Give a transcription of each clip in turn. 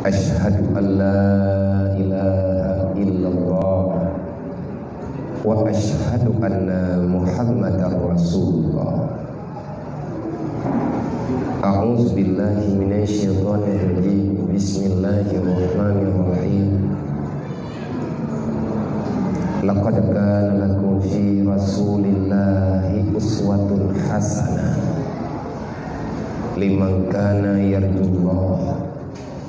Asyhadu an la ilaha illallah wa asyhadu anna Muhammadar Rasulullah. A'udzu billahi minasyaitonir rajim. Bismillahirrahmanirrahim. Laqad kana lakum fi Rasulillahi uswatun hasanah liman kana yarjullaha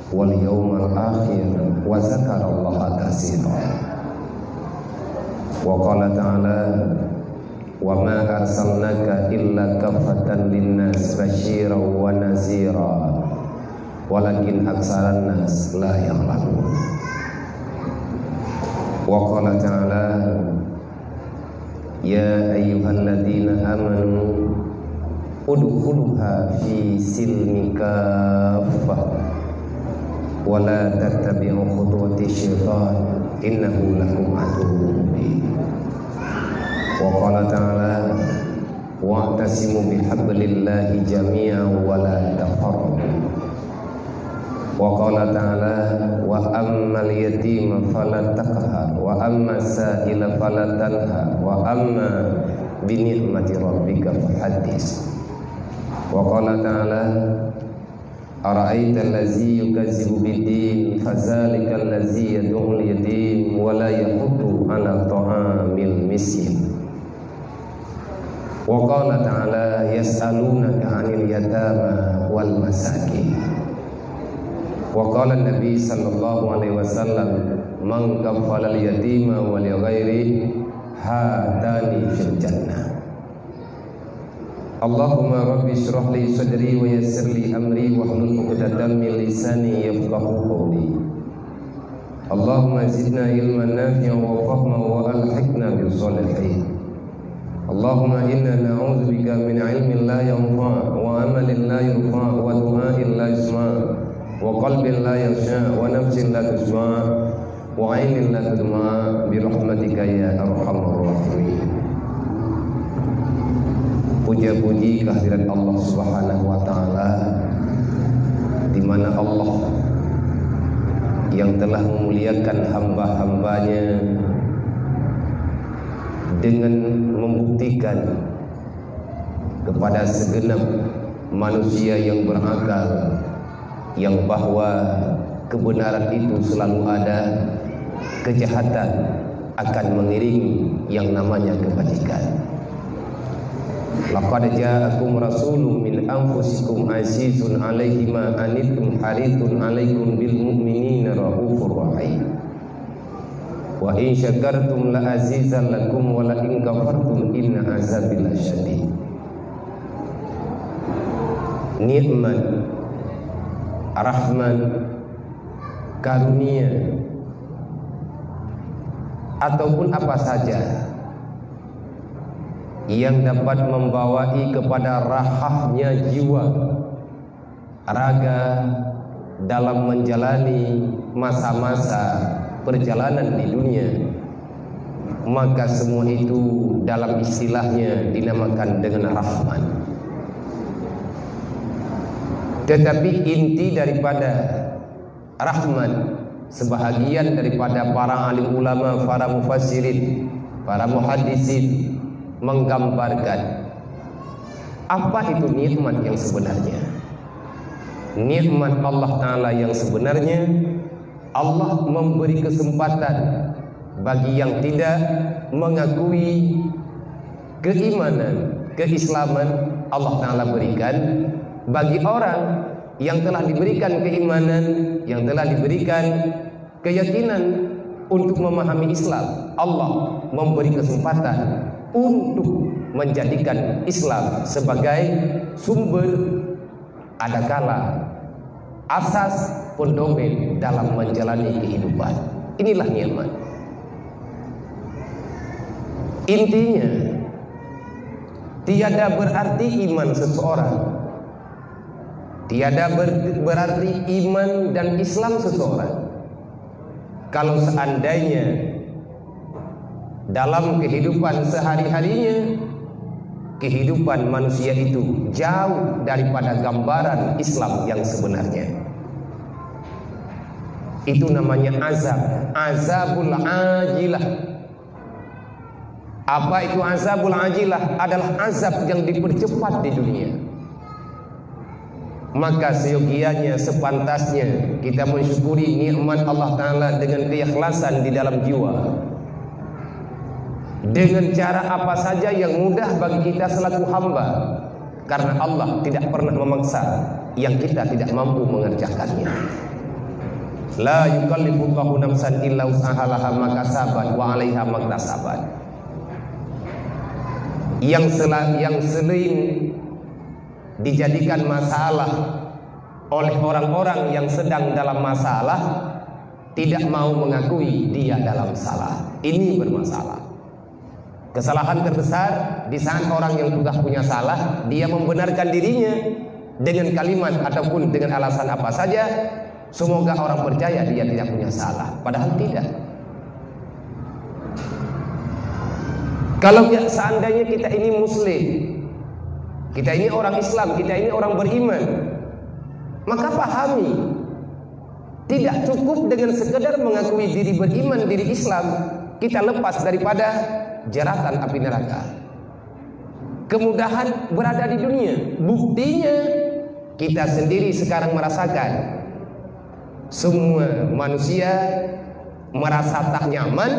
wal yawmal akhir wa zakarallaha katsiran. Wa qala ta'ala wa ma arsalnaka illa kaffatan linnas basyiran wa nazira walakin aksaran nas la ya'lamun. Wa qala ta'ala ya ayyuhalladzina amanu udkhuluha fi silmi kaffah wa la tattabi'u khutuwati syaitan innahu lakum aduwwun mubin. Wa qala ta'ala wa'tasimu bihablillahi jami'an wa la tafarraqu. Wa qala ta'ala wa ammal yatima fala taqhar wa ammas sa'ila fala tanhar wa amma bi ni'mati rabbika fahaddits. Wa qala ta'ala ara'aita allazi yukazzibu bid-din fadzalika allazi yad'ul yatim wa la yahuddu 'ala ta'amil miskin. Wa qala ta'ala yas'alunaka 'anil yatama wal masakin. Wa qala Nabi sallallahu alaihi wasallam man kaffala al-yatima wa li ghairi hatani fil jannah. Allahumma rabbi shrah li sadri wa yassir li amri wa hlul 'uqdatam min lisani yafqahu qawli. Allahumma zidna ilman nafi'an wa fahman wa alhiqna bis salihin. Allahumma inna na'udzubika min ilmin la yanfa' wa amalin la yurfa' wa du'ain la yusma' wa qalbin la yakhsha wa nafsin la tusma' wa 'ainin la tudma' bi rahmatika ya arhamar rahimin. Puja-puji kehadirat Allah Subhanahu wa taala, di mana Allah yang telah memuliakan hamba-hambanya dengan membuktikan kepada segenap manusia yang berakal yang bahwa kebenaran itu selalu ada, kejahatan akan mengiringi yang namanya kebajikan. Laqad ja'akum rasulun min anfusikum azizun 'alaihi ma anittum harithun 'alaikum bil mu'minina raufur rahim. Wa in syakartum la azizan lakum wa la in kafartum inna azabi lasyadid. Nikmat, rahman, karunia ataupun apa saja yang dapat membawai kepada rahahnya jiwa raga dalam menjalani masa-masa perjalanan di dunia, maka semua itu dalam istilahnya dinamakan dengan rahman. Tetapi inti daripada rahman, sebahagian daripada para alim ulama, para mufassirin, para muhaddisin menggambarkan apa itu nikmat yang sebenarnya. Nikmat Allah Ta'ala yang sebenarnya, Allah memberi kesempatan bagi yang tidak mengakui keimanan, keislaman, Allah Ta'ala berikan. Bagi orang yang telah diberikan keimanan, yang telah diberikan keyakinan untuk memahami Islam, Allah memberi kesempatan untuk menjadikan Islam sebagai sumber, adakala asas pendomen dalam menjalani kehidupan. Inilah nikmat. Intinya, tiada berarti iman seseorang, tiada berarti iman dan Islam seseorang kalau seandainya dalam kehidupan sehari-harinya kehidupan manusia itu jauh daripada gambaran Islam yang sebenarnya. Itu namanya azab, azabul ajilah. Apa itu azabul ajilah? Adalah azab yang dipercepat di dunia. Maka seyogianya, sepantasnya kita mensyukuri nikmat Allah Ta'ala dengan keikhlasan di dalam jiwa, dengan cara apa saja yang mudah bagi kita selaku hamba, karena Allah tidak pernah memaksa yang kita tidak mampu mengerjakannya. La yukallifullahu nafsan illa usahaha ma kasabat wa 'alaiha maktasabat. Yang sering dijadikan masalah oleh orang-orang yang sedang dalam masalah, tidak mau mengakui dia dalam salah. Ini bermasalah. Kesalahan terbesar di saat orang yang sudah punya salah, dia membenarkan dirinya dengan kalimat ataupun dengan alasan apa saja, semoga orang percaya dia tidak punya salah, padahal tidak. Kalau seandainya kita ini muslim, kita ini orang Islam, kita ini orang beriman, maka pahami, tidak cukup dengan sekedar mengakui diri beriman, diri Islam, kita lepas daripada jeratan api neraka. Kemudahan berada di dunia. Buktinya kita sendiri sekarang merasakan. Semua manusia merasa tak nyaman,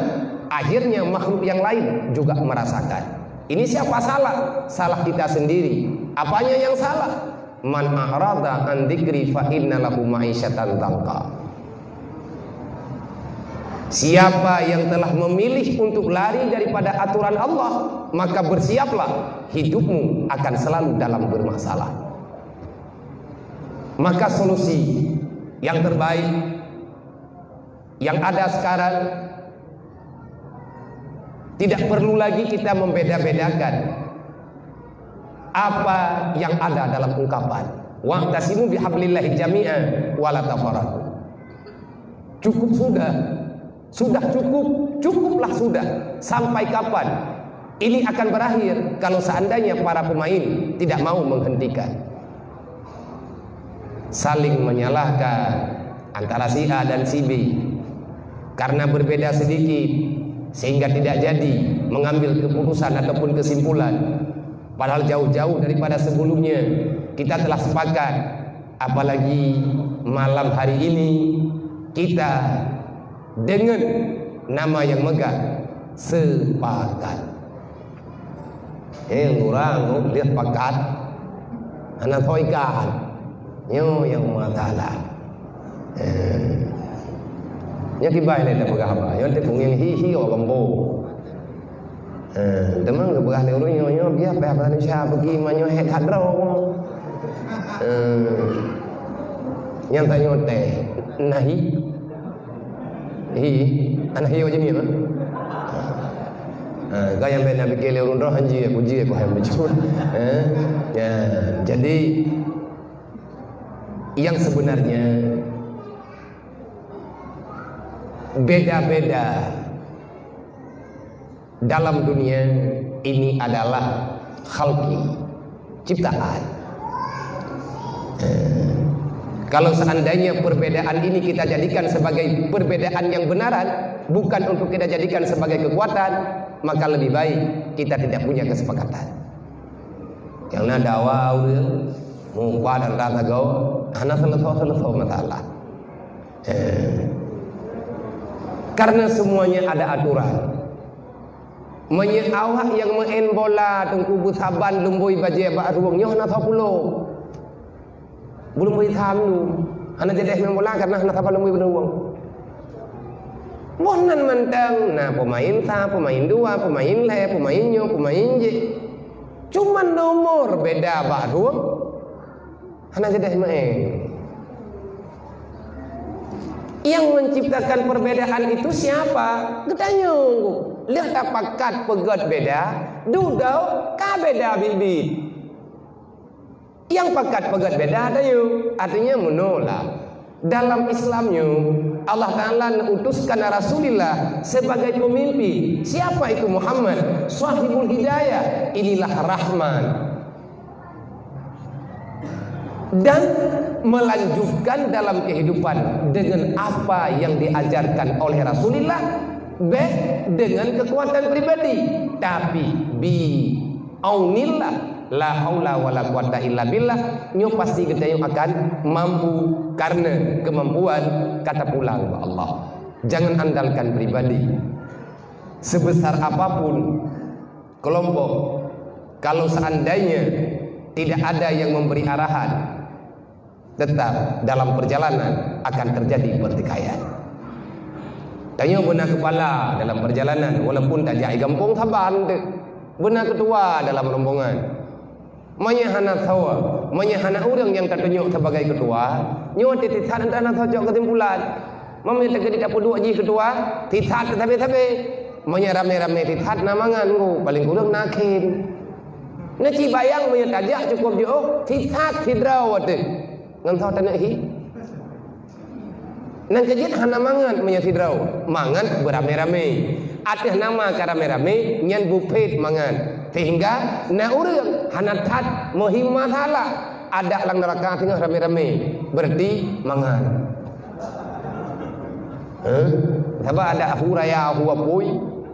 akhirnya makhluk yang lain juga merasakan. Ini siapa salah? Salah kita sendiri. Apanya yang salah? Man a'rada an dzikri fa inna lahu ma'isyatan dhanqa. Siapa yang telah memilih untuk lari daripada aturan Allah, maka bersiaplah, hidupmu akan selalu dalam bermasalah. Maka solusi yang terbaik yang ada sekarang, tidak perlu lagi kita membeda-bedakan apa yang ada dalam ungkapan wa'tasimu bihablillahi jami'an wa la tafarraqu. Cukup sudah cukuplah sudah. Sampai kapan ini akan berakhir kalau seandainya para pemain tidak mau menghentikan? Saling menyalahkan antara si A dan si B karena berbeda sedikit, sehingga tidak jadi mengambil keputusan ataupun kesimpulan. Padahal jauh-jauh daripada sebelumnya kita telah sepakat. Apalagi malam hari ini kita dengan nama yang megah, sepakat. Orang lihat pakat, anak toikan, yang masalah. Nhớ cái bài này là bậc học nhớ cái cũng hi ở gầm bồ teman ke bậc học nó nhớ biết bè bè nó xa pergi mà nhớ hẹn hạt đâu nhân tay nhớ tè nahi hi anh hi aja ni gaya yang benar bikin lorong roh hanji aku ji aku ham betul. Ya, jadi yang sebenarnya beda-beda dalam dunia ini adalah khalqi, ciptaan. Kalau seandainya perbedaan ini kita jadikan sebagai perbedaan yang benaran, bukan untuk kita jadikan sebagai kekuatan, maka lebih baik kita tidak punya kesepakatan. Yang nada wow mungkin dan rata gau, anak selesai masalah. Karena semuanya ada aturan. Awak yang main bola tungku busaban lumbui baje ba ruang nyoh na pulo. Belum boleh tahu. Anak jadi main bola karena anak apa lumbui beruang. Bonan mentang, nah pemain dua, pemain le, pemain nyo, pemain je. Cuman nomor beda ba ruang. Anak jadi main. Yang menciptakan perbedaan itu siapa? Ketanya, lihat apakat pegat beda, dudau ka beda bibi. Yang pakat pegat beda ada yuk, artinya menolak. Dalam Islamnya Allah Ta'ala utuskan Rasulullah sebagai pemimpin. Siapa itu? Muhammad, Shahibul Hidayah. Inilah Rahman. Dan melanjutkan dalam kehidupan dengan apa yang diajarkan oleh Rasulullah, B dengan kekuatan pribadi, tapi bi aunillah la haula wala quwata illa billah, nyo pasti kita akan mampu karena kemampuan kata pulang Allah. Jangan andalkan pribadi. Sebesar apapun kelompok, kalau seandainya tidak ada yang memberi arahan, tetap dalam perjalanan akan terjadi pertikaian. Tanya benar kepala dalam perjalanan, walaupun tak jadi gampung taban tu. Benar ketua dalam rombongan. Menyahana tawa, menyahana orang yang tertunjuk sebagai ketua, nyo titisan antara sojok kesimpulan. Meminta ke tidak dua ji ketua, titat tapi menya rame-rame titat namangan ku paling kurang nakin. Naci bayang menya tajak cukup dia titat hidraw tu. Ngan tahu tanah hi. Nang kejit hana mangan menya hidraw, mangan beramai-ramai. Atih nama karame-rame nyan bupet mangan. Sehingga na urang hana tat mohimah hala ada lang neraka tengah rame-rame. Berarti mangan. Sebab ada huraya huwa pui,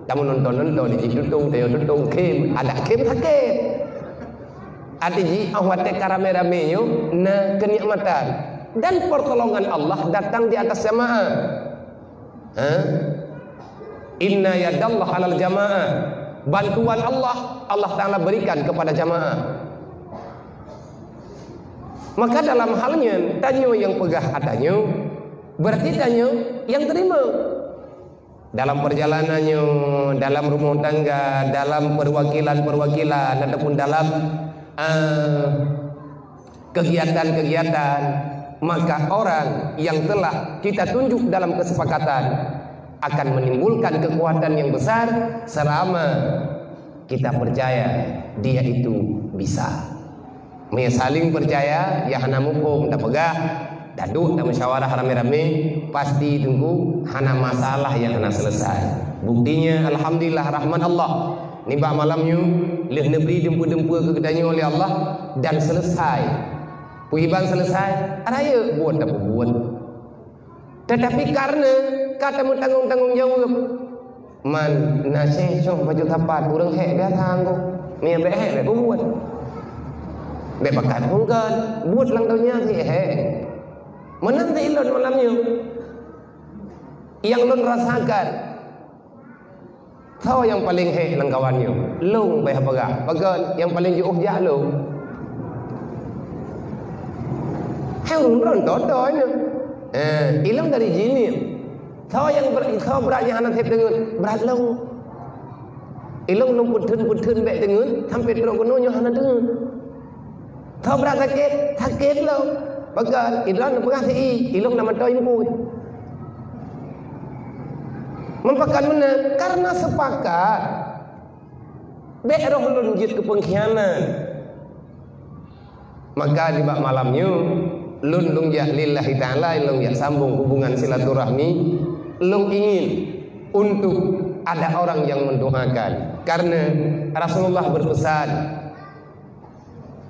kamu nonton di tutung teo tutung kem, ada kem sakit. Artinya awat karame-rame yo na kenikmatan dan pertolongan Allah datang di atas jamaah. Inna yadallah alal jamaah, bantuan Allah Ta'ala berikan kepada jamaah. Maka dalam halnya tanyo yang pegah adanya, berarti tanyo yang terima. Dalam perjalanannya, dalam rumah tangga, dalam perwakilan ataupun dalam kegiatan-kegiatan, maka orang yang telah kita tunjuk dalam kesepakatan akan menimbulkan kekuatan yang besar selama kita percaya dia itu bisa. Saling percaya, ya hana mukum tak pegah, daduk tak musyawarah rame-rame, pasti tunggu hana masalah yang hana selesai. Buktinya alhamdulillah rahmat Allah. Nibak malamnya leh neberi dempu-dempu ke kedanya oleh Allah dan selesai. Puiban selesai, raya buat apa buat. Tetapi karena kata tanggung jawab, man nasi syong baju tapat kurang hek dia tanggung, mia be hek be buat. Be bakat mungkin buat lang dunia si hek. Menanti ilon malamnya yang lon rasakan. Tahu yang paling hek lang kawannya, long be apa bagan yang paling jauh jah long. Heun ron dodonya. Ilmu dari jini. Tahu yang beratnya anak hep dengan berat long. Ilmu long putun baik dengan sampai teruk kononya anak dengan. Tahu berat sakit long. Bagan ilmu pengah si ilmu nama tahu impu. Mempakan mana? Karena sepakat. Baik roh lunjit ke pengkhianat. Maka di bak malamnya lung ya lillahi ta'ala, lung ya sambung hubungan silaturahmi, lung ingin untuk ada orang yang mendoakan. Karena Rasulullah berpesan,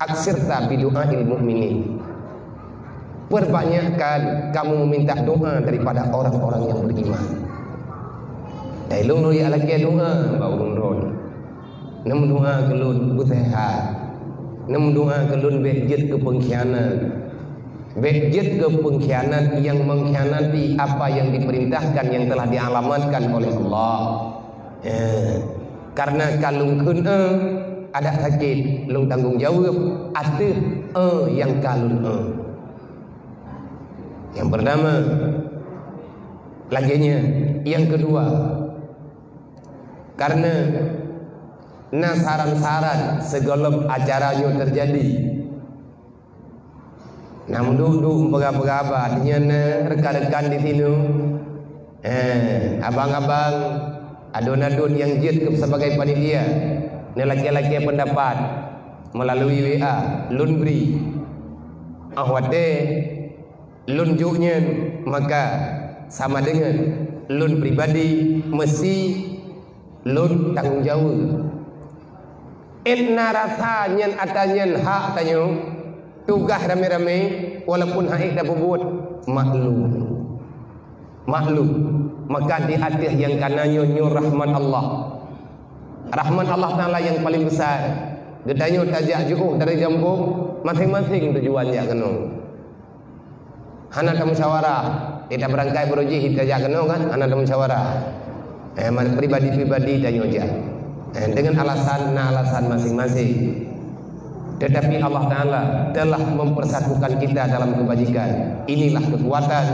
aksirta bidu'ail mu'minin, perbanyakkan kamu meminta doa daripada orang-orang yang beriman. Dai lung no ya lagi doa ba urung ron. Nam doa kelun busehat. Nam doa kelun bejit ke pengkhianat. Bejit ke pengkhianat yang mengkhianati apa yang diperintahkan yang telah dialamatkan oleh Allah. Karena kalung kun ada sakit, lung tanggung jawab atuh yang kalun Yang pertama, laginya yang kedua, karena nasaran-saran segala acaranya terjadi. Namun duduk berapa artinya rekan-rekan di sini, abang-abang, adun-adun yang jid sebagai panitia, ni laki-laki pendapat melalui WA, lun beri, ahwate, lun juknya, maka sama dengan lun pribadi mesti lun tanggung jawab. Inna rasa nyen atanyen hak tanyo tugas rame-rame walaupun haid dah berbuat maklum. Maka di atas yang kanannya rahmat Allah. Rahmat Allah Ta'ala yang paling besar. Gedanya tajak jauh dari kampung, masing-masing tujuannya kena. Hana ada musyawarah, kita berangkai beruji kita tajak kena kan? Hana ada musyawarah. Pribadi-pribadi tanya aja. Dengan alasan masing-masing. Tetapi Allah Ta'ala telah mempersatukan kita dalam kebajikan. Inilah kekuatan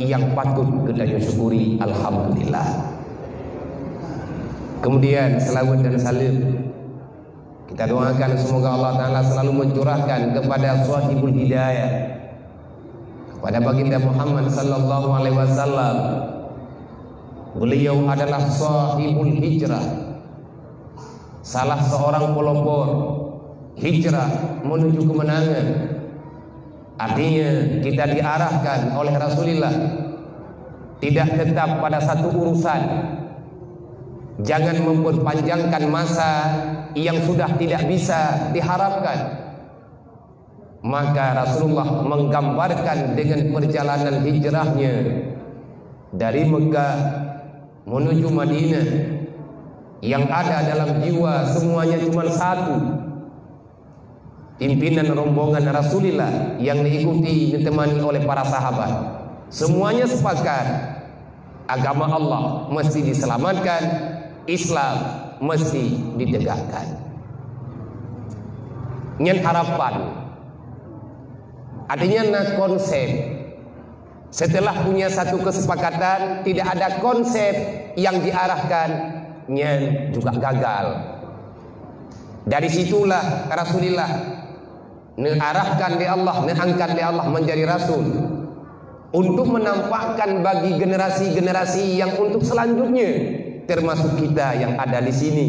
yang patut kita syukuri. Alhamdulillah. Kemudian selawat dan salim kita doakan semoga Allah Ta'ala selalu mencurahkan kepada sahibul hidayah, kepada baginda Muhammad sallallahu alaihi wasallam. Beliau adalah sahibul hijrah, salah seorang pelopor hijrah menuju kemenangan. Artinya kita diarahkan oleh Rasulullah tidak tetap pada satu urusan. Jangan memperpanjangkan masa yang sudah tidak bisa diharapkan. Maka Rasulullah menggambarkan dengan perjalanan hijrahnya dari Mekah menuju Madinah, yang ada dalam jiwa semuanya cuma satu. Pimpinan rombongan Rasulullah yang diikuti ditemani oleh para sahabat, semuanya sepakat agama Allah mesti diselamatkan, Islam mesti ditegakkan. Nyen harapan, artinya na konsep. Setelah punya satu kesepakatan, tidak ada konsep yang diarahkan, nyen juga gagal. Dari situlah Rasulullah diarahkan di Allah, diangkat di Allah menjadi Rasul untuk menampakkan bagi generasi-generasi yang untuk selanjutnya, termasuk kita yang ada di sini,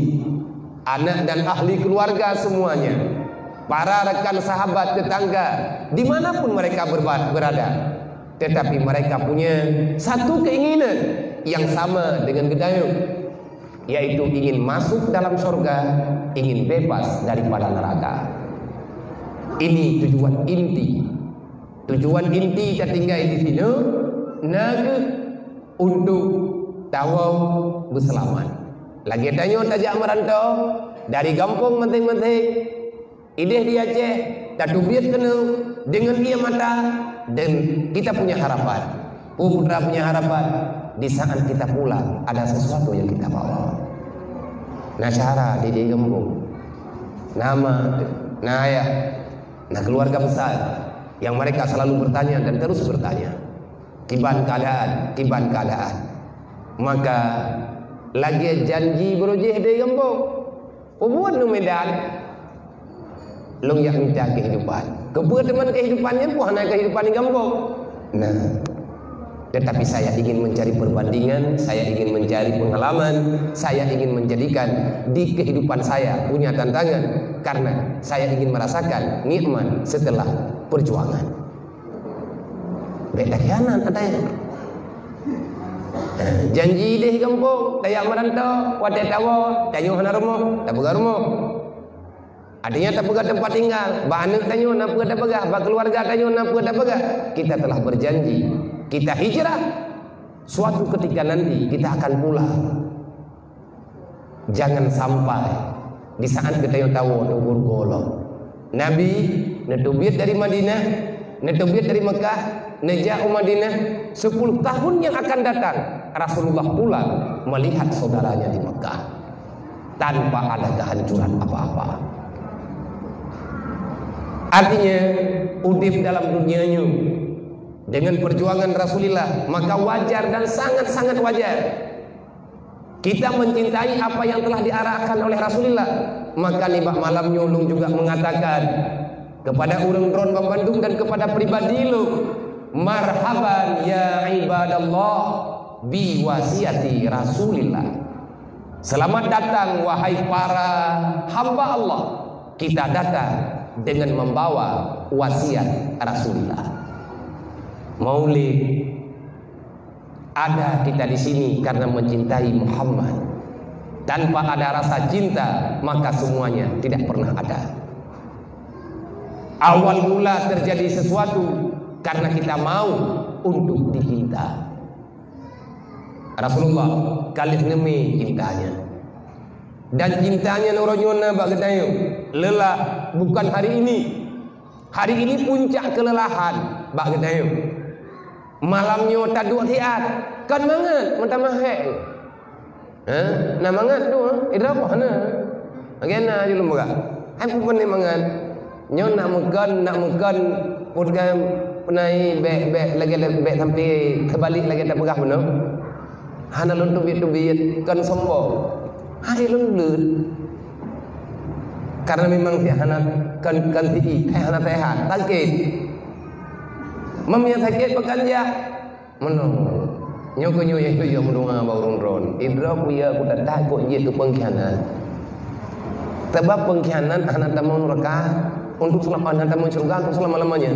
anak dan ahli keluarga semuanya, para rekan sahabat tetangga, dimanapun mereka berada, tetapi mereka punya satu keinginan yang sama dengan Gedayu, yaitu ingin masuk dalam surga, ingin bebas daripada neraka. Ini tujuan inti. Tujuan inti kita tinggal di sini, naga untuk tawau berselamat. Lagi tanya tajak merantau dari kampung penting-penting, ideh di Aceh, tak tubiat kena dengan ia mata, dan kita punya harapan. Putra punya harapan. Di saat kita pulang ada sesuatu yang kita bawa. Nasyara di kampung, nama, ayah, keluarga besar yang mereka selalu bertanya dan terus bertanya, kiban keadaan. Maka lagi janji berujih di kampung, buat nu Medan, long yang minta kehidupan, kebutuhan kehidupannya bukan kehidupan di kampung. Nah, tetapi saya ingin mencari perbandingan, saya ingin mencari pengalaman, saya ingin menjadikan di kehidupan saya punya tantangan, karena saya ingin merasakan nikmat setelah perjuangan. Beda kianan katanya. Janji deh kampung, tayak merantau, wadah tawa, tanya hana rumah, tak pegang rumah. Artinya tak pegang tempat tinggal, ba anak tanya nak pegang tak pegang, ba keluarga tanya nak pegang tak pegang. Kita telah berjanji, kita hijrah. Suatu ketika nanti kita akan pulang. Jangan sampai di saat kita yang tahu nunggu golong. Nabi netubiat dari Madinah, netubiat dari Mekah, nejauh Madinah, 10 tahun yang akan datang Rasulullah pulang melihat saudaranya di Mekah tanpa ada kehancuran apa-apa. Artinya udip dalam dunianya dengan perjuangan Rasulullah, maka wajar dan sangat-sangat wajar kita mencintai apa yang telah diarahkan oleh Rasulullah. Maka nibak malam nyolong juga mengatakan kepada urang dron Bandung dan kepada pribadi lu, marhaban ya ibadallah bi wasiati Rasulillah. Selamat datang wahai para hamba Allah, kita datang dengan membawa wasiat Rasulullah. Maulid ada kita di sini karena mencintai Muhammad. Tanpa ada rasa cinta, maka semuanya tidak pernah ada. Awal mula terjadi sesuatu karena kita mau untuk dicinta. Rasulullah kali ngemi cintanya, dan cintanya noronyona bagadayo lelah bukan hari ini. Hari ini puncak kelelahan bagadayo. Malamnya taduk hiat kan mangat mentamahek. Nah mangat tu idrapah na. Agena je lembaga. Aku pun ni mangat. Nyo nak mukan putkan penai bek lagi bek sampai kebalik lagi tak pegah benar. Hana lun tubit kan sombong. Hai lun lut. Karena memang dia hana kan tii, hana sehat, sakit. Mamnya sakit pekan dia. Menung. Nyoko ya yo mudunga baurun ron. Idra puya ku tak kok je tu pengkhianat. Sebab pengkhianat hana tamun neraka untuk selama tamun surga untuk selama-lamanya.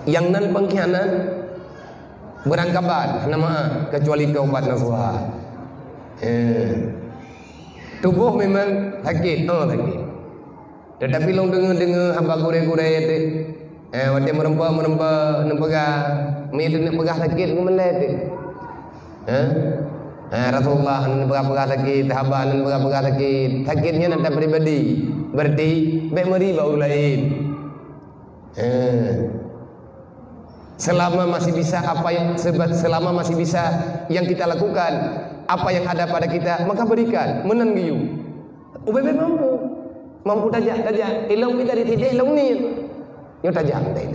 Yang nan pengkhianat berangkapan nama kecuali taubat nasuha. Tubuh memang sakit, sakit. Tetapi long dengar hamba gure-gure tu, waktu merempa mi tu nak pegah sakit ke mana tu? Rasulullah nak pegah sakit, sahabat nak pegah sakit. Sakitnya nak tak pribadi, berarti baik meri bau lain. Selama masih bisa selama masih bisa yang kita lakukan, apa yang ada pada kita maka berikan, menan giyu. Ubebe mampu tajak ilmu kita dari tidak ilmu ni nyo tajak tai.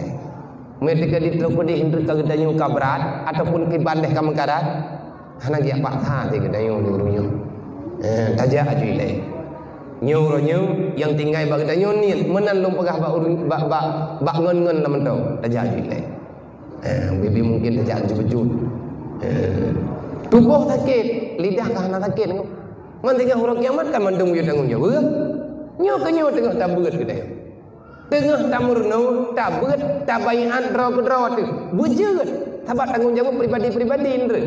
Mereka di teluk di hindu kagedanyo kabrat ataupun ki bandeh ka mengkarat hana gi apa tha te gedanyo di urunyo. Tajak aju ile. Nyo yang tinggal bagedanyo ni menan long pegah bak ngon lamen tau tajak aju ile. Bibi mungkin tajak bejut. Tubuh sakit, lidah kahana sakit. Man tengah huruf kiamat kan mandung yo tanggung jawab. Nyo tengah tabeut ke dia. Tengah tamurno tabeut tabayan draw ke draw tu. Bejeut. Sahabat tanggung jawab pribadi-pribadi indra.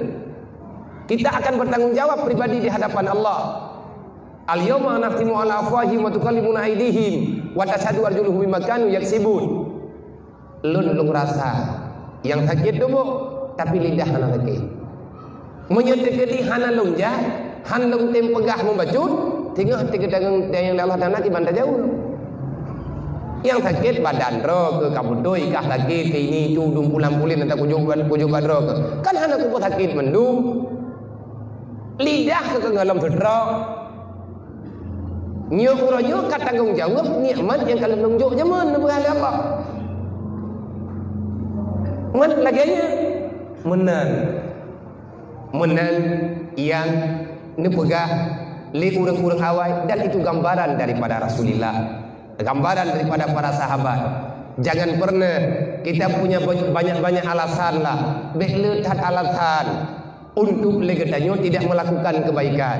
Kita akan bertanggung jawab pribadi di hadapan Allah. Al-yawma nakhtimu ala afwahihim wa tukallimuna aydihim wa tashhadu arjuluhum bima kanu yaksibun. Lun rasa yang sakit tubuh tapi lidah hana sakit. Menyedekati hana lonja, han long tem pegah membacut, tengok tegedangan yang Allah Taala ki banda jauh. Yang sakit badan ro ke kabudoi kah lagi ke ini tu dum pulang-pulin atau kujung badro ke. Kan hana ku sakit mendung. Lidah ke ngalam sedra. Nyo urojo kat tanggung jawab nikmat yang kalau nunjuk zaman nebah Allah. Man laginya menan yang nepegah li urang-urang awai, dan itu gambaran daripada Rasulullah, gambaran daripada para sahabat. Jangan pernah kita punya banyak-banyak alasan lah, bekletat alasan untuk legetanyo tidak melakukan kebaikan.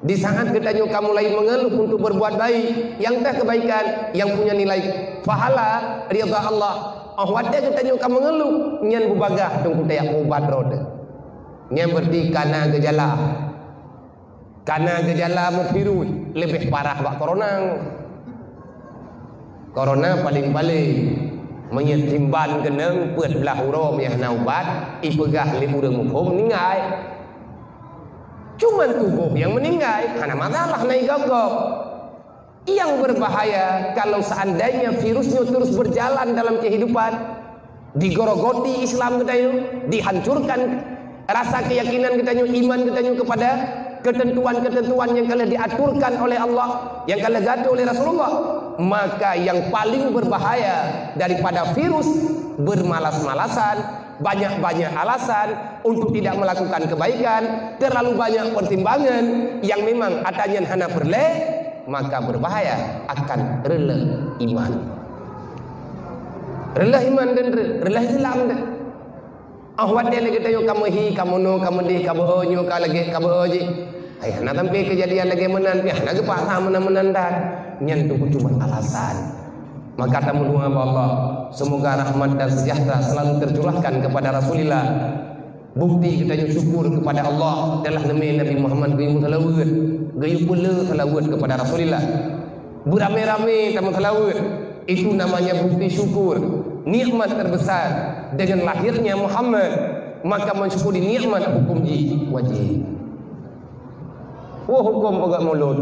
Di saat ketanyo kamu lain mengeluh untuk berbuat baik, yang tak kebaikan yang punya nilai pahala ridha Allah. Wada ketanyo kamu mengeluh nyan bubagah tunggu tayak ubat roda. Nyan berarti karena gejala virus lebih parah bak corona paling-paling menyetimban kenang ปิด belah huruf yang hana ubat ipegah li urang mukhum ningai. Cuman tubuh yang meninggal hana masalah naik gagap. Yang berbahaya kalau seandainya virusnya terus berjalan dalam kehidupan, digorogoti Islam kita dihancurkan rasa keyakinan kita iman kita kepada ketentuan-ketentuan yang kala diaturkan oleh Allah, yang kala gaduh oleh Rasulullah, maka yang paling berbahaya daripada virus bermalas-malasan, banyak-banyak alasan untuk tidak melakukan kebaikan, terlalu banyak pertimbangan yang memang atanya hana berle, maka berbahaya akan rela iman. Rela iman dan rela Islam dah. Awak dia lagi tahu kamu hi, kamu no, kamu di, kamu onyo, kamu lagi, kamu oji. Ayah nak sampai kejadian lagi menan, ya nak kepala menan dah. Nyentuh cuma alasan. Maka tamu doa Allah, semoga rahmat dan sejahtera selalu tercurahkan kepada Rasulullah. Bukti kita syukur kepada Allah adalah Nabi Muhammad gayung salawat, gayung pula salawat kepada Rasulullah. Beramai-ramai tamu salawat, itu namanya bukti syukur. nikmat terbesar dengan lahirnya Muhammad, maka mensyukuri nikmat hukum ji wajib. Hukum pegak mulut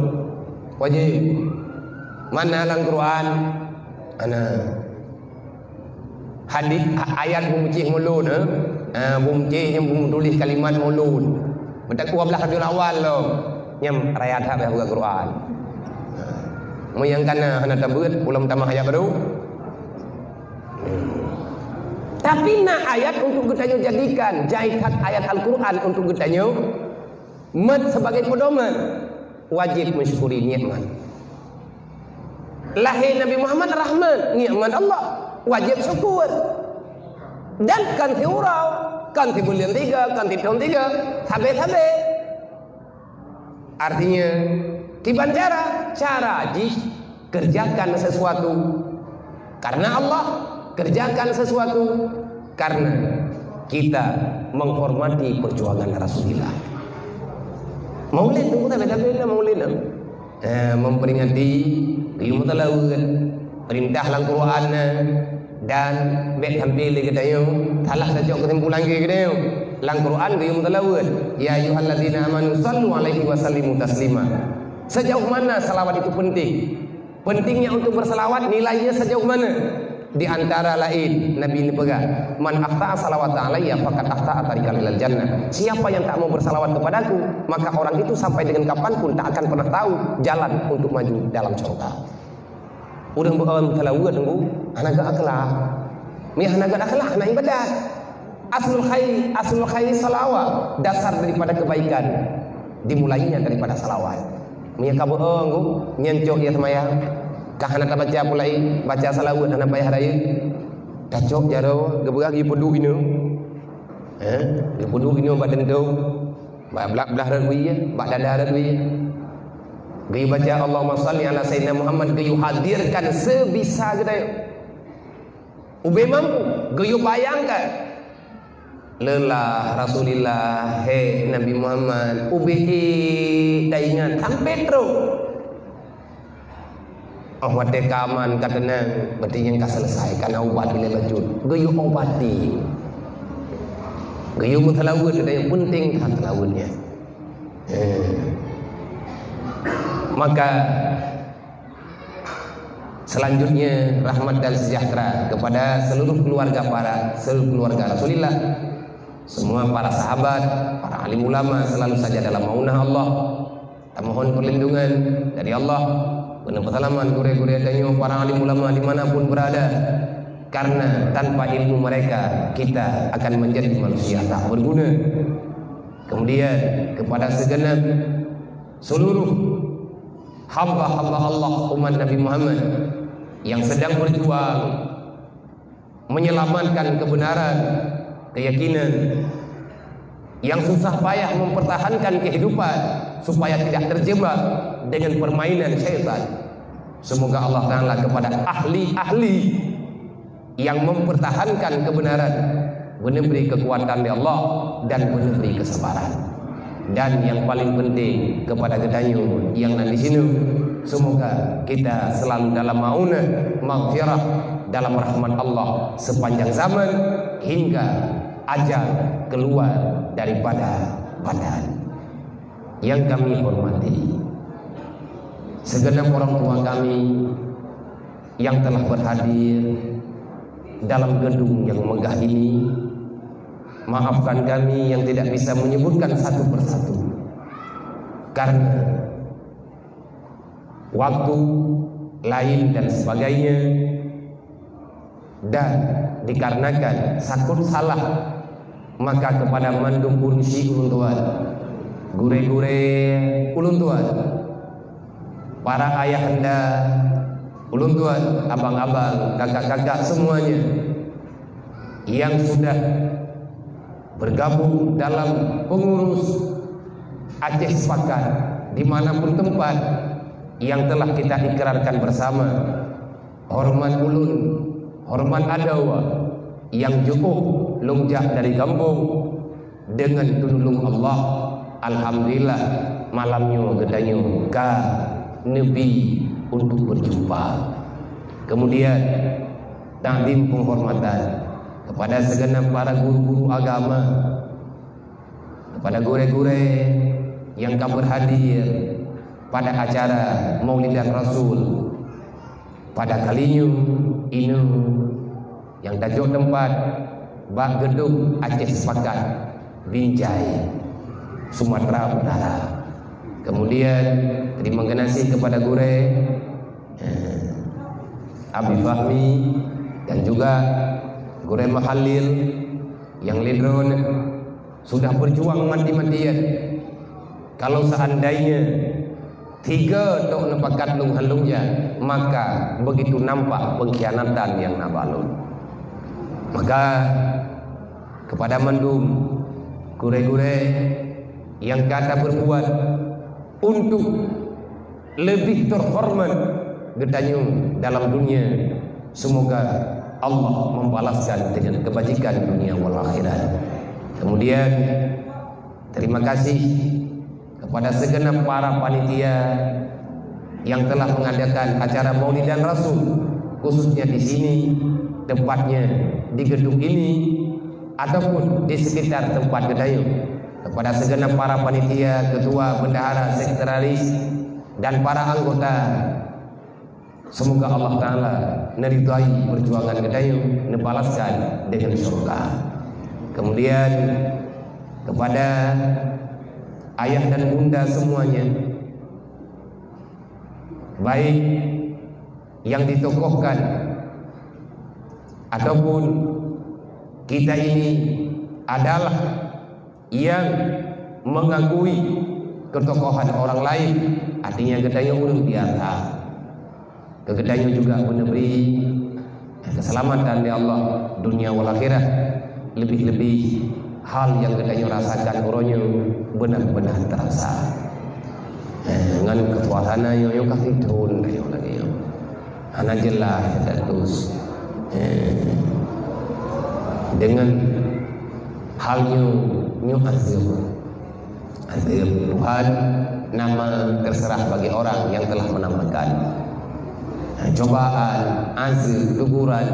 wajib. Mana dalam Quran ana hadis ayat memuji mulut memuji yang tulis kalimat mulut betak 12 Rabiul Awal lo nyam rayat hak buka Quran muyangkana hana tabut ulam tamah ayat baru. Tapi nak ayat untuk kita jadikan jaikat ayat Al-Quran untuk kita sebagai pedoman, wajib mensyukuri nikmat. Lahir Nabi Muhammad rahmat, nikmat Allah, wajib syukur. Dan kan tiurau, kan bulan 3, kan tahun 3, sabe-sabe. Artinya, tiban cara kerjakan sesuatu karena Allah, kerjakan sesuatu karena kita menghormati perjuangan Rasulullah. Maulid tunggu tapi maulid memperingati qiyamul lail, perintah dalam Quran dan bet tampil kita salah dah kesimpulan kita dalam Quran qiyamul lail, ya ayyuhallazina amanu sallu alaihi wa sallimu taslima. Sejauh mana salawat itu penting? Pentingnya untuk berselawat nilainya sejauh mana? Di antara lain Nabi ini pegang, man akhta'a salawat alayya faqad akhta'a tariqal ilal jannah. Siapa yang tak mau bersalawat kepadaku, maka orang itu sampai dengan kapanpun tak akan pernah tahu jalan untuk maju dalam surga. Udah berkawan talawat tunggu, anak akhlak. Mi anak akhlak, anak ibadat. Aslul khair salawat, dasar daripada kebaikan dimulainya daripada salawat. Mi kabu enggu nyencok ya semaya. Kahana tak baca pulai baca salawat anak bayar raya dacok jaro geberag ye pedu ino ye pedu ino badan tu belah rat wi bak dada rat wi gaya baca Allahumma salli ala sayyidina Muhammad gaya hadirkan sebisa kita ube mampu gaya bayangkan lelah Rasulullah Nabi Muhammad ube daingan sampai terus wate kaman katenang berarti yang selesaikan obat bila bajut gayu obati gayu mutalawud ada yang penting talawudnya maka selanjutnya rahmat dan sejahtera kepada seluruh keluarga Rasulullah, semua para sahabat, para alim ulama selalu saja dalam maunah Allah. Kita mohon perlindungan dari Allah, penempatan gure-gure adanya para alim ulama dimanapun berada, karena tanpa ilmu mereka kita akan menjadi manusia tak berguna. Kemudian kepada segenap seluruh hamba-hamba Allah umat Nabi Muhammad yang sedang berjuang menyelamatkan kebenaran, keyakinan, yang susah payah mempertahankan kehidupan supaya tidak terjebak dengan permainan syaitan. Semoga Allah Ta'ala kepada ahli-ahli yang mempertahankan kebenaran memberi kekuatan dari Allah dan memberi kesabaran. Dan yang paling penting kepada kedanyu yang di sini, semoga kita selalu dalam maunah, maghfirah, dalam rahmat Allah sepanjang zaman hingga ajal keluar daripada badan. Yang kami hormati segenap orang tua kami yang telah berhadir dalam gedung yang megah ini, maafkan kami yang tidak bisa menyebutkan satu persatu karena waktu lain dan sebagainya, dan dikarenakan sakut salah maka kepada mandung kunci ulun tuan, gure-gure ulun tuan, para ayahanda ulun tuan, abang-abang, kakak-kakak semuanya yang sudah bergabung dalam pengurus Aceh Sepakat dimanapun tempat yang telah kita ikrarkan bersama, hormat ulun, hormat adawa yang jauh lungjak dari kampung dengan tulung Allah. Alhamdulillah malamnya gedanya ka Nabi untuk berjumpa. Kemudian takdim penghormatan kepada segenap para guru-guru agama, kepada gure-gure yang akan berhadir pada acara Maulidan Rasul pada kalinya ini yang tajuk tempat bak gedung Aceh Sepakat Binjai Sumatera Utara. Kemudian terima kasih kepada gure Abi Fahmi dan juga gure Mahalil yang lidron sudah berjuang mati-matian. Kalau seandainya 3 tok nepakat lung halungnya, maka begitu nampak pengkhianatan yang nabalun. Maka kepada mendum gure-gure yang kata berbuat untuk lebih terhormat getanyu dalam dunia, semoga Allah membalaskan dengan kebajikan dunia wal akhirat. Kemudian terima kasih kepada segenap para panitia yang telah mengadakan acara Maulidan Rasul, khususnya di sini tempatnya di gedung ini ataupun di sekitar tempat Gedayu. Kepada segenap para panitia, ketua, bendahara, sekretaris dan para anggota, semoga Allah Ta'ala meridai perjuangan Gedayu, membalaskan dengan surga. Kemudian kepada ayah dan bunda semuanya, baik yang ditokohkan ataupun kita ini adalah yang mengakui ketokohan orang lain, artinya Gedayu urung biasa. Kegedayu juga memberi keselamatan ya Allah dunia wal akhirat. Lebih-lebih hal yang Gedayu rasakan uronyo benar-benar terasa. Dengan ketuasana yo kasih turun yo lagi yo. Ana jelas terus. Dengan halnya nyu azab Tuhan, nama terserah bagi orang yang telah menamakan. Cobaan, azab, teguran,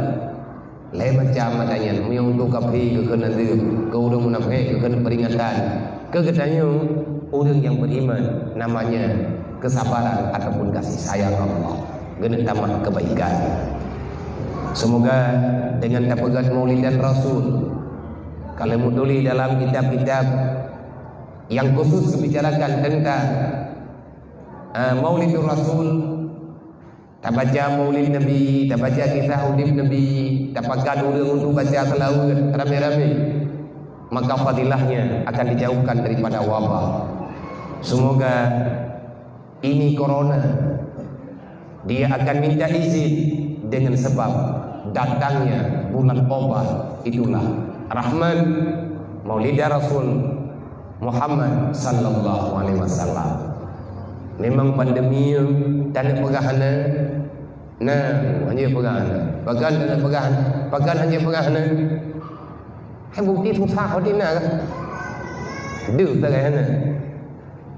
lain macam adanya. Muyung tu kapi ke kena tu, ke urang munafik, ke kena peringatan. Kegetanya orang yang beriman, namanya kesabaran ataupun kasih sayang Allah. Gena tamat kebaikan. Semoga dengan tapagat Maulidan Rasul, kalau muduli dalam kitab-kitab yang khusus membicarakan tentang Maulidur Rasul, tak baca Maulid Nabi, tak baca kisah hidup Nabi, tak pakai orang untuk baca selawat rame-rame, maka fadilahnya akan dijauhkan daripada wabah. Semoga ini corona, dia akan minta izin dengan sebab datangnya bulan obat, itulah Rahman Maulidah Rasul Muhammad sallallahu alaihi wasallam. Memang pandemi tak ada pegahana. Nah, hanya pegahana. Bahkan tak ada pegahana. Bahkan hanya pegahana. Hai bukti susah kau dina kan? Duh tak kena.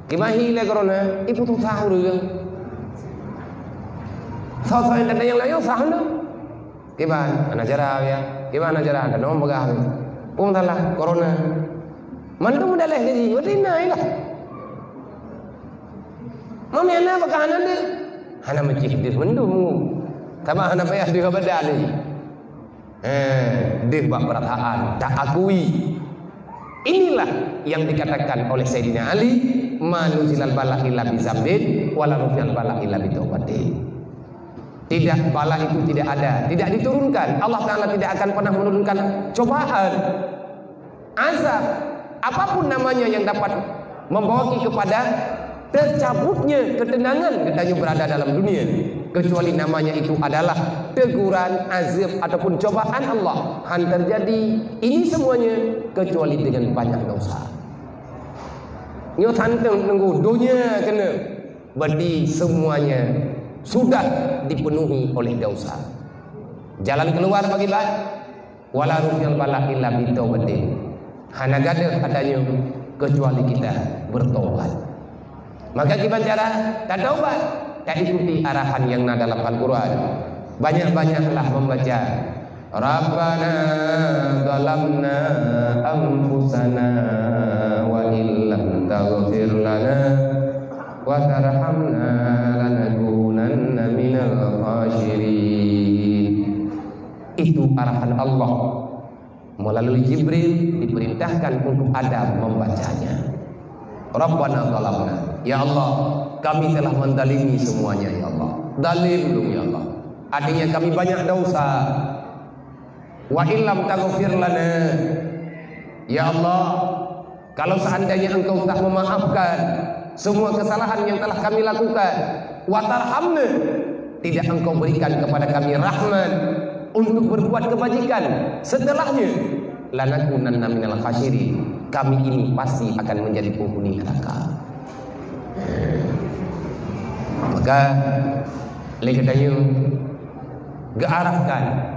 Kimahi le corona, ibu susah urang. Soal-soal yang yang lain sah na. Kiban, anak jarah ya. Kiban anak jarah, ada nom pegah. Pun salah corona. Mana mudah leh jadi, wadina ilah. Mami anak bakalan ada, anak macam dia mendung, tapi anak payah dia badan ni, dia buat perasaan tak akui. Inilah yang dikatakan oleh Sayyidina Ali, manuzilal bala illa bizambin, wala rufyal bala illa bitaubatin. Tidak, bala itu tidak ada, tidak diturunkan. Allah Ta'ala tidak akan pernah menurunkan cobaan, azab, apapun namanya yang dapat membawa kepada tercabutnya ketenangan Gedayu berada dalam dunia, kecuali namanya itu adalah teguran, azab ataupun cobaan Allah. Han terjadi ini semuanya kecuali dengan banyak dosa. Nyo tantang nunggu dunia kena berarti semuanya sudah dipenuhi oleh dosa. Jalan keluar bagi wala rufyal bala illa bitaubatin. Hana gada adanya kecuali kita bertobat. Maka gimana cara? Tak taubat, tak ikuti arahan yang ada dalam Al-Quran. Banyak-banyaklah membaca Rabbana zalamna anfusana wa illam taghfir lana wa tarhamna lanakunanna minal khasirin. Itu arahan Allah melalui Jibril, diperintahkan untuk Adam membacanya. Rabbana zalamna, ya Allah, kami telah mendalimi semuanya ya Allah. Dalim dulu ya Allah. Artinya kami banyak dosa. Wa illam taghfir lana, ya Allah, kalau seandainya Engkau tak memaafkan semua kesalahan yang telah kami lakukan, wa tarhamna, tidak Engkau berikan kepada kami rahmat untuk berbuat kebajikan setelahnya, lanakunanna minal khasirin, kami ini pasti akan menjadi penghuni neraka. Maka legatanya gearahkan,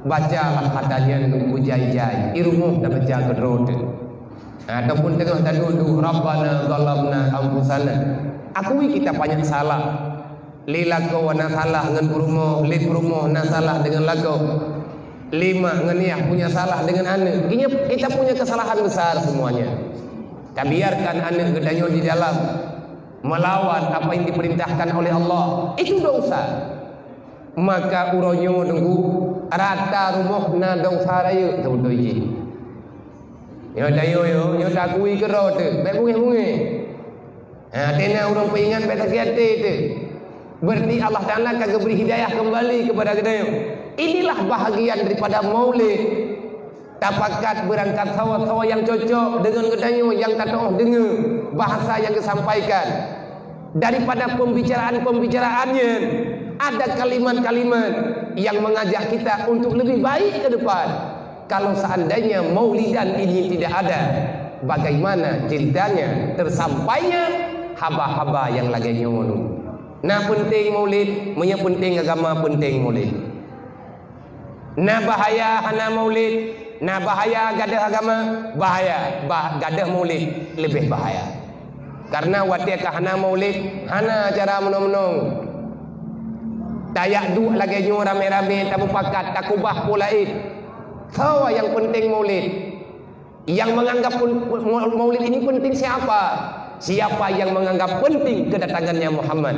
bacalah katanya nunggu jai-jai irumuh dan baca kedrode ataupun tengah taduduh Rabbana zalamna anfusana, akui kita banyak salah, lilako wana salah dengan urumuh, li urumuh na salah dengan lago, lima nganiah punya salah dengan anak, kita punya kesalahan besar semuanya. Tak biarkan anak gedanyo di dalam melawan apa yang diperintahkan oleh Allah, itu dosa. Maka uronyo nunggu rata rumah na dosa raya tu je. Yo dayo yo takui kerode, baik bunge. Tena urang peingan beta kiate tu. Berarti Allah Taala kagak beri hidayah kembali kepada gedayo. Inilah bahagian daripada maulid. Tapakat berangkat sawa-sawa yang cocok dengan gedayo yang tak tahu dengar bahasa yang disampaikan. Daripada pembicaraan-pembicaraannya ada kalimat-kalimat yang mengajak kita untuk lebih baik ke depan. Kalau seandainya maulidan ini tidak ada, bagaimana ceritanya tersampainya haba-haba yang lagi nyonu. Nah penting maulid, punya penting agama, penting maulid. Nah bahaya hana maulid, nah bahaya gadah agama, bahaya gadah maulid lebih bahaya. Karena watia hana maulid, hana cara menong-menong. Tayak duk lagi nyu rame-rame tabu pakat takubah pulaid. Sawa yang penting maulid. Yang menganggap maulid ini penting siapa? Siapa yang menganggap penting kedatangannya Muhammad?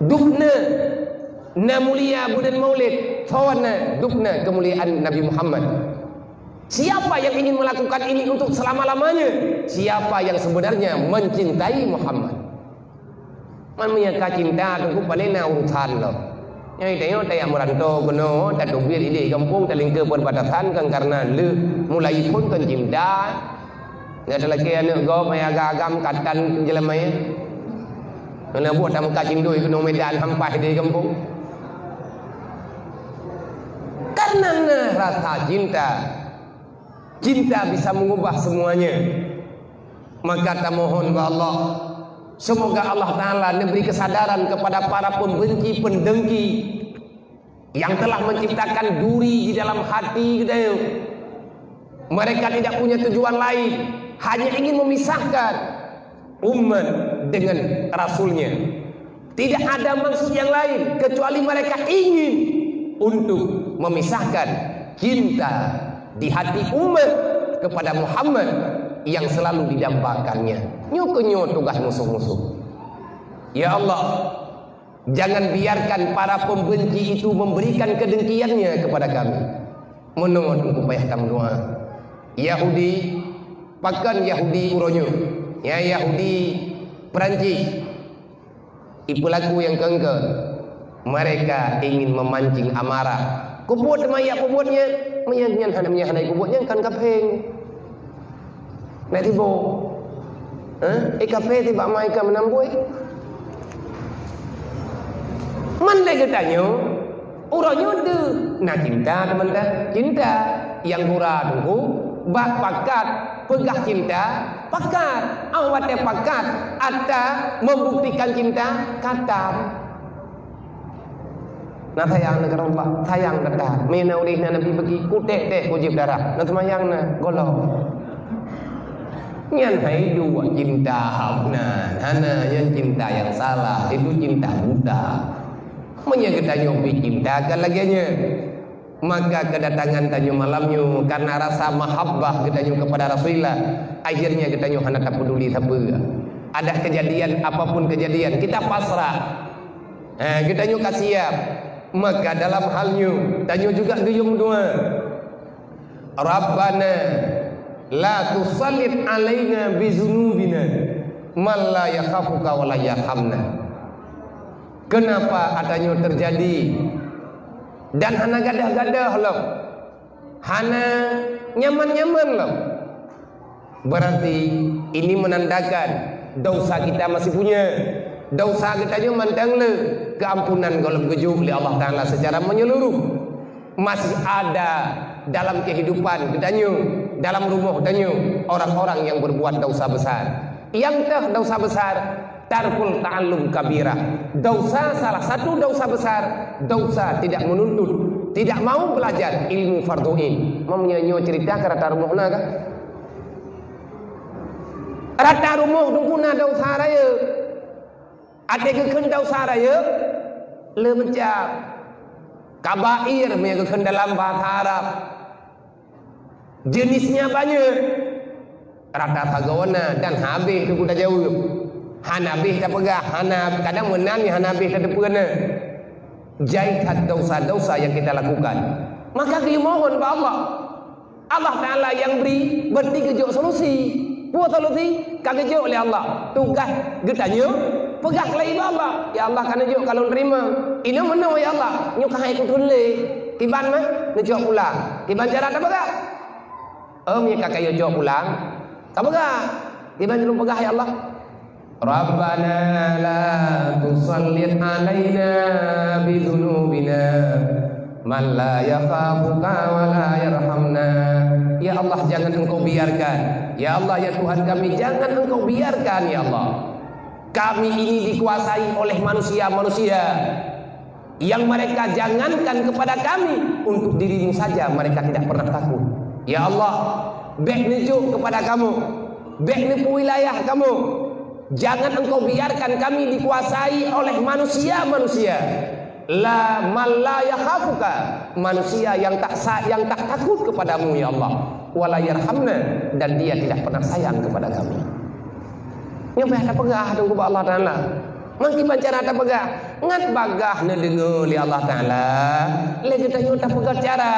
Dukna na mulia budan maulid, sawana dukna kemuliaan Nabi Muhammad. Siapa yang ingin melakukan ini untuk selama-lamanya? Siapa yang sebenarnya mencintai Muhammad? Man menyangka cinta tunggu palena urusan loh. Yang tengok tayak merantau kono, tak tubir ide kampung terlingkar perbatasan kan karena le mulai pun kan cinta. Nggak ada lagi anak go maya agam katan jelamanya. Kena buat tamu kacindoi kono Medan hampah di kampung. Karena rasa cinta. Cinta bisa mengubah semuanya. Maka kita mohon kepada Allah, semoga Allah Ta'ala memberi kesadaran kepada para pembenci pendengki yang telah menciptakan duri di dalam hati kita. Mereka tidak punya tujuan lain, hanya ingin memisahkan umat dengan Rasulnya. Tidak ada maksud yang lain kecuali mereka ingin untuk memisahkan cinta di hati umat kepada Muhammad yang selalu didambakannya. Nyo tugas musuh-musuh. Ya Allah, jangan biarkan para pembenci itu memberikan kedengkiannya kepada kami. Menuhun upaya tam doa. Yahudi, pakan Yahudi uronyo. Ya Yahudi Perancis. Ipulaku yang kengke. Mereka ingin memancing amarah. Kubut maya kubutnya, menyanyian hanai kubutnya kan kapeng. Nak tibo, kape tiba mai ka menambui. Mana katanya, urangnya tu, nak cinta teman dah, cinta yang murah tunggu, bak pakat, pegah cinta, pakat, awat pakat, ada membuktikan cinta, kata. Nah sayang nak rompak, sayang dah. Mina ulih na Nabi bagi kutek dek kujib darah. Nak semayang na golong. Nyan hai dua cinta hana, hana yang cinta yang salah itu cinta buta. menyegetanyo bikin dagan laginya. Maka kedatangan tanyo malamnya karena rasa mahabbah ketanyo kepada Rasulullah, akhirnya ketanyo hana tak peduli apa. Ada kejadian apapun kejadian kita pasrah. Ketanyo kasiap. Maka dalam halnya tanyo juga guyum doa. Rabbana la tusallit alaina bizunubina man la yakhafuka wa la yarhamna. Kenapa adanya terjadi dan hana gadah-gadah loh, hana nyaman-nyaman loh, berarti ini menandakan dosa kita masih punya. Dosa kita juga mantang le keampunan golem gejuk oleh Allah Ta'ala secara menyeluruh masih ada dalam kehidupan kita, dalam rumah kita, orang-orang yang berbuat dosa besar. Yang teh dosa besar tarkul ta'allum kabirah. Dosa salah satu dosa besar, dosa tidak menuntut, tidak mau belajar ilmu fardhu'in. Mau nyanyo cerita ke rata rumah kah? Rata rumah dungkuna dosa raya. Ada keken dosa raya le macam kabair menyebutkan dalam bahasa Arab. Jenisnya banyak. Rata sagawana dan habis tu kita jauh. Hanabih tak pegah, kadang menang ya hanabih tak pegana. Jaikat dosa-dosa yang kita lakukan. Maka kita mohon kepada Allah. Allah Ta'ala yang beri bertiga solusi. Buat solusi kagejuk oleh Allah. Tugas getanya pegah lagi Allah. Ya Allah kan juk kalau terima. Ini mana ya Allah? Nyukah ikut le. Tiban mah ngejok pulang. Tiban cara tak pegah. Ya kakak jok pulang. Tak pegah. Tiban belum pegah ya Allah. Rabbana la tusallit alaina bizunubina man la yakhafuka wa la yarhamna. Ya Allah, jangan engkau biarkan. Ya Allah, ya Tuhan kami, jangan engkau biarkan ya Allah kami ini dikuasai oleh manusia-manusia yang mereka jangankan kepada kami, untuk dirimu saja mereka tidak pernah takut. Ya Allah, bek nejuk kepada kamu, bek nepu wilayah kamu. Jangan engkau biarkan kami dikuasai oleh manusia-manusia. La la yakhafuka, manusia yang tak takut kepadamu ya Allah. Wala yarhamna, dan dia tidak pernah sayang kepada kami. Nyampe ada pegah tunggu Allah Ta'ala. Mangki bancara ada pegah. Ngat bagah nedengar li Allah Ta'ala. Le kita nyuta pegah cara.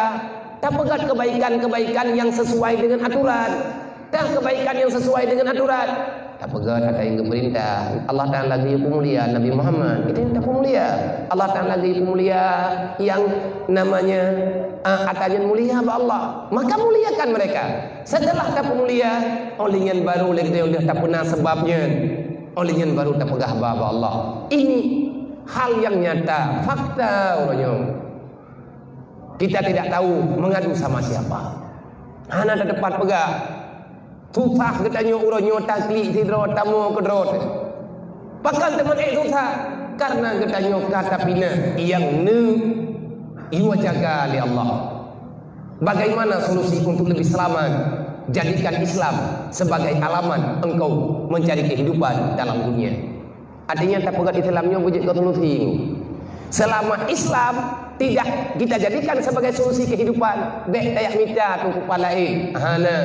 Tak pegah kebaikan-kebaikan yang sesuai dengan aturan. Tak kebaikan yang sesuai dengan aturan. Tak pegah ada yang pemerintah. Allah Ta'ala lagi pemulia Nabi Muhammad. Kita tidak pemulia. Allah Ta'ala lagi pemulia yang namanya atanya mulia ba Allah. Maka muliakan mereka. Setelah tak pemulia, olingan baru lagi dia tak pernah sebabnya. Olingan baru tak pegah ba Allah. Ini hal yang nyata, fakta orangnya. Kita tidak tahu mengadu sama siapa. Hana ada depan pegah. Susah katanya urangnya taklik tidro tamu kedrot. Pakal teman susah karena katanya kata pina yang iwa jaga oleh Allah. Bagaimana solusi untuk lebih selamat? Jadikan Islam sebagai alamat engkau mencari kehidupan dalam dunia. Artinya tak pegat Islamnya wujud solusi. Selama Islam tidak kita jadikan sebagai solusi kehidupan, bek kayak mita tu kepala hana.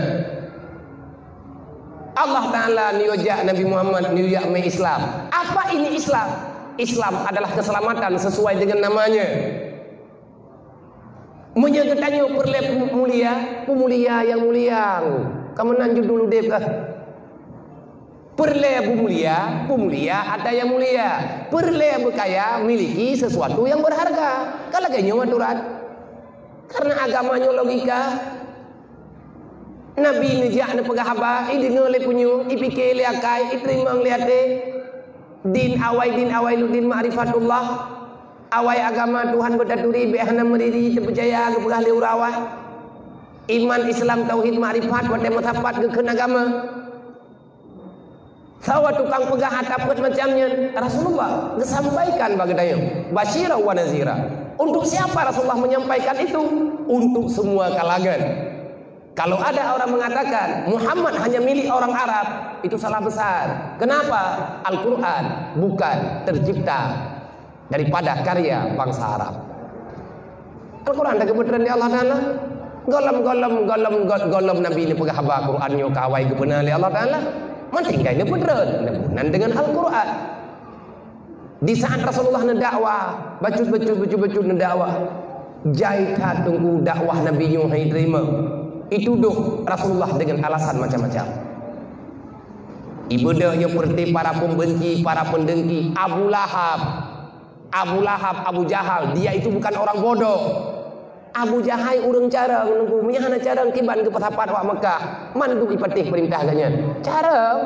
Allah Ta'ala niujak Nabi Muhammad niujak me Islam. Apa ini Islam? Islam adalah keselamatan sesuai dengan namanya. Menyegetannya perle pemulia yang mulia. Kamu nanjut dulu deh kah? Perle pemulia ada yang mulia. Perle berkaya miliki sesuatu yang berharga. Kalau kayaknya aturan. Karena agamanya logika. Nabi nejak na pagahaba, dengar le punyo, ipikir le akai, iterima ngeliate. Din awai lu din ma'rifatullah. Awai agama Tuhan berdaturi behana meriri terpercaya ke pegah le urawai. Iman Islam tauhid ma'rifat wa matapat ke agama. Sawa tukang pegah atapet macamnya Rasulullah disampaikan bagadanya basyira wa nazira. Untuk siapa Rasulullah menyampaikan itu? Untuk semua kalangan. Kalau ada orang mengatakan Muhammad hanya milik orang Arab, itu salah besar. Kenapa? Al-Quran bukan tercipta daripada karya bangsa Arab. Al-Quran dah kebenaran di Allah Ta'ala. Golom Nabi ni pegah habar Quran nyo kawai kebenaran di Allah Ta'ala. Mantingkai ni beneran dengan Al-Quran. Di saat Rasulullah nak dakwah, bacut nak dakwah, jaikat tunggu dakwah Nabi nyo hai terima. Itu duk Rasulullah dengan alasan macam-macam. Ibadahnya seperti para pembenci, para pendengki. Abu Lahab, Abu Jahal, dia itu bukan orang bodoh. Abu Jahal urang cara menunggu menyahana cara kiban ke patapat wak Mekah. Man tu ipatih perintah ganyan. Cara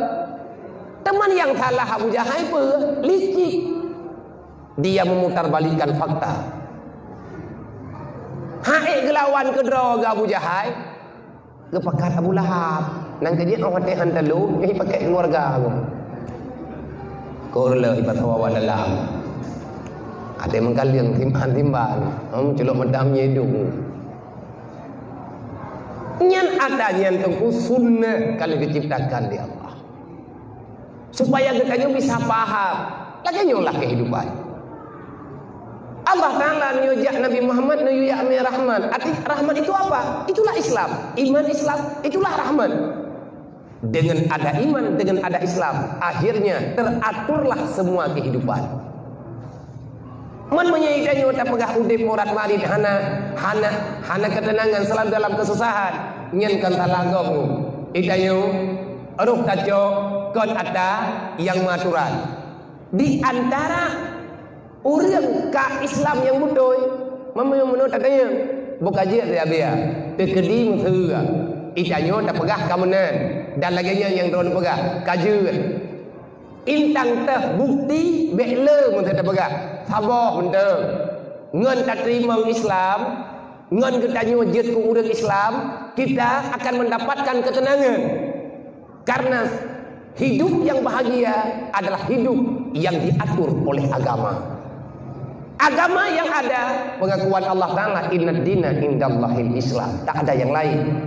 teman yang salah Abu Jahal apa? Licik. Dia memutarbalikkan fakta. Haik gelawan kedra ke Abu Jahal, ke pakat Abu Lahab. Nang kajian orang tehan telu, ini pakai keluarga aku. Korla ibat hawa dalam. Ada mengkalian timban, celok medam nyedung. Nyan ada nyan tengku sunnah kalau diciptakan di Allah. Supaya kita bisa paham, lagi nyolah kehidupan. Allah Ta'ala nyujak Nabi Muhammad nyujak Amir Rahman. Arti Rahman itu apa? Itulah Islam. Iman Islam, itulah Rahman. Dengan ada iman, dengan ada Islam, akhirnya teraturlah semua kehidupan. Man menyaidanya tak pegah udip morat marid hana ketenangan selalu dalam kesusahan. Nyen kan talagong itayo ruh taco kon ada yang maturan. Di antara orang ka Islam yang betul, menurut katanya bukan je dia biar tekedi muthu itayo tak pegah kamenan dan laginya yang drone pegah kaju intang teh bukti bekle mun tak pegah sabar mentang ngan tak terima Islam, ngan kita nyujud ke urang Islam, kita akan mendapatkan ketenangan. Karena hidup yang bahagia adalah hidup yang diatur oleh agama. Agama yang ada pengakuan Allah Ta'ala, innad dina indallahil Islam, tak ada yang lain.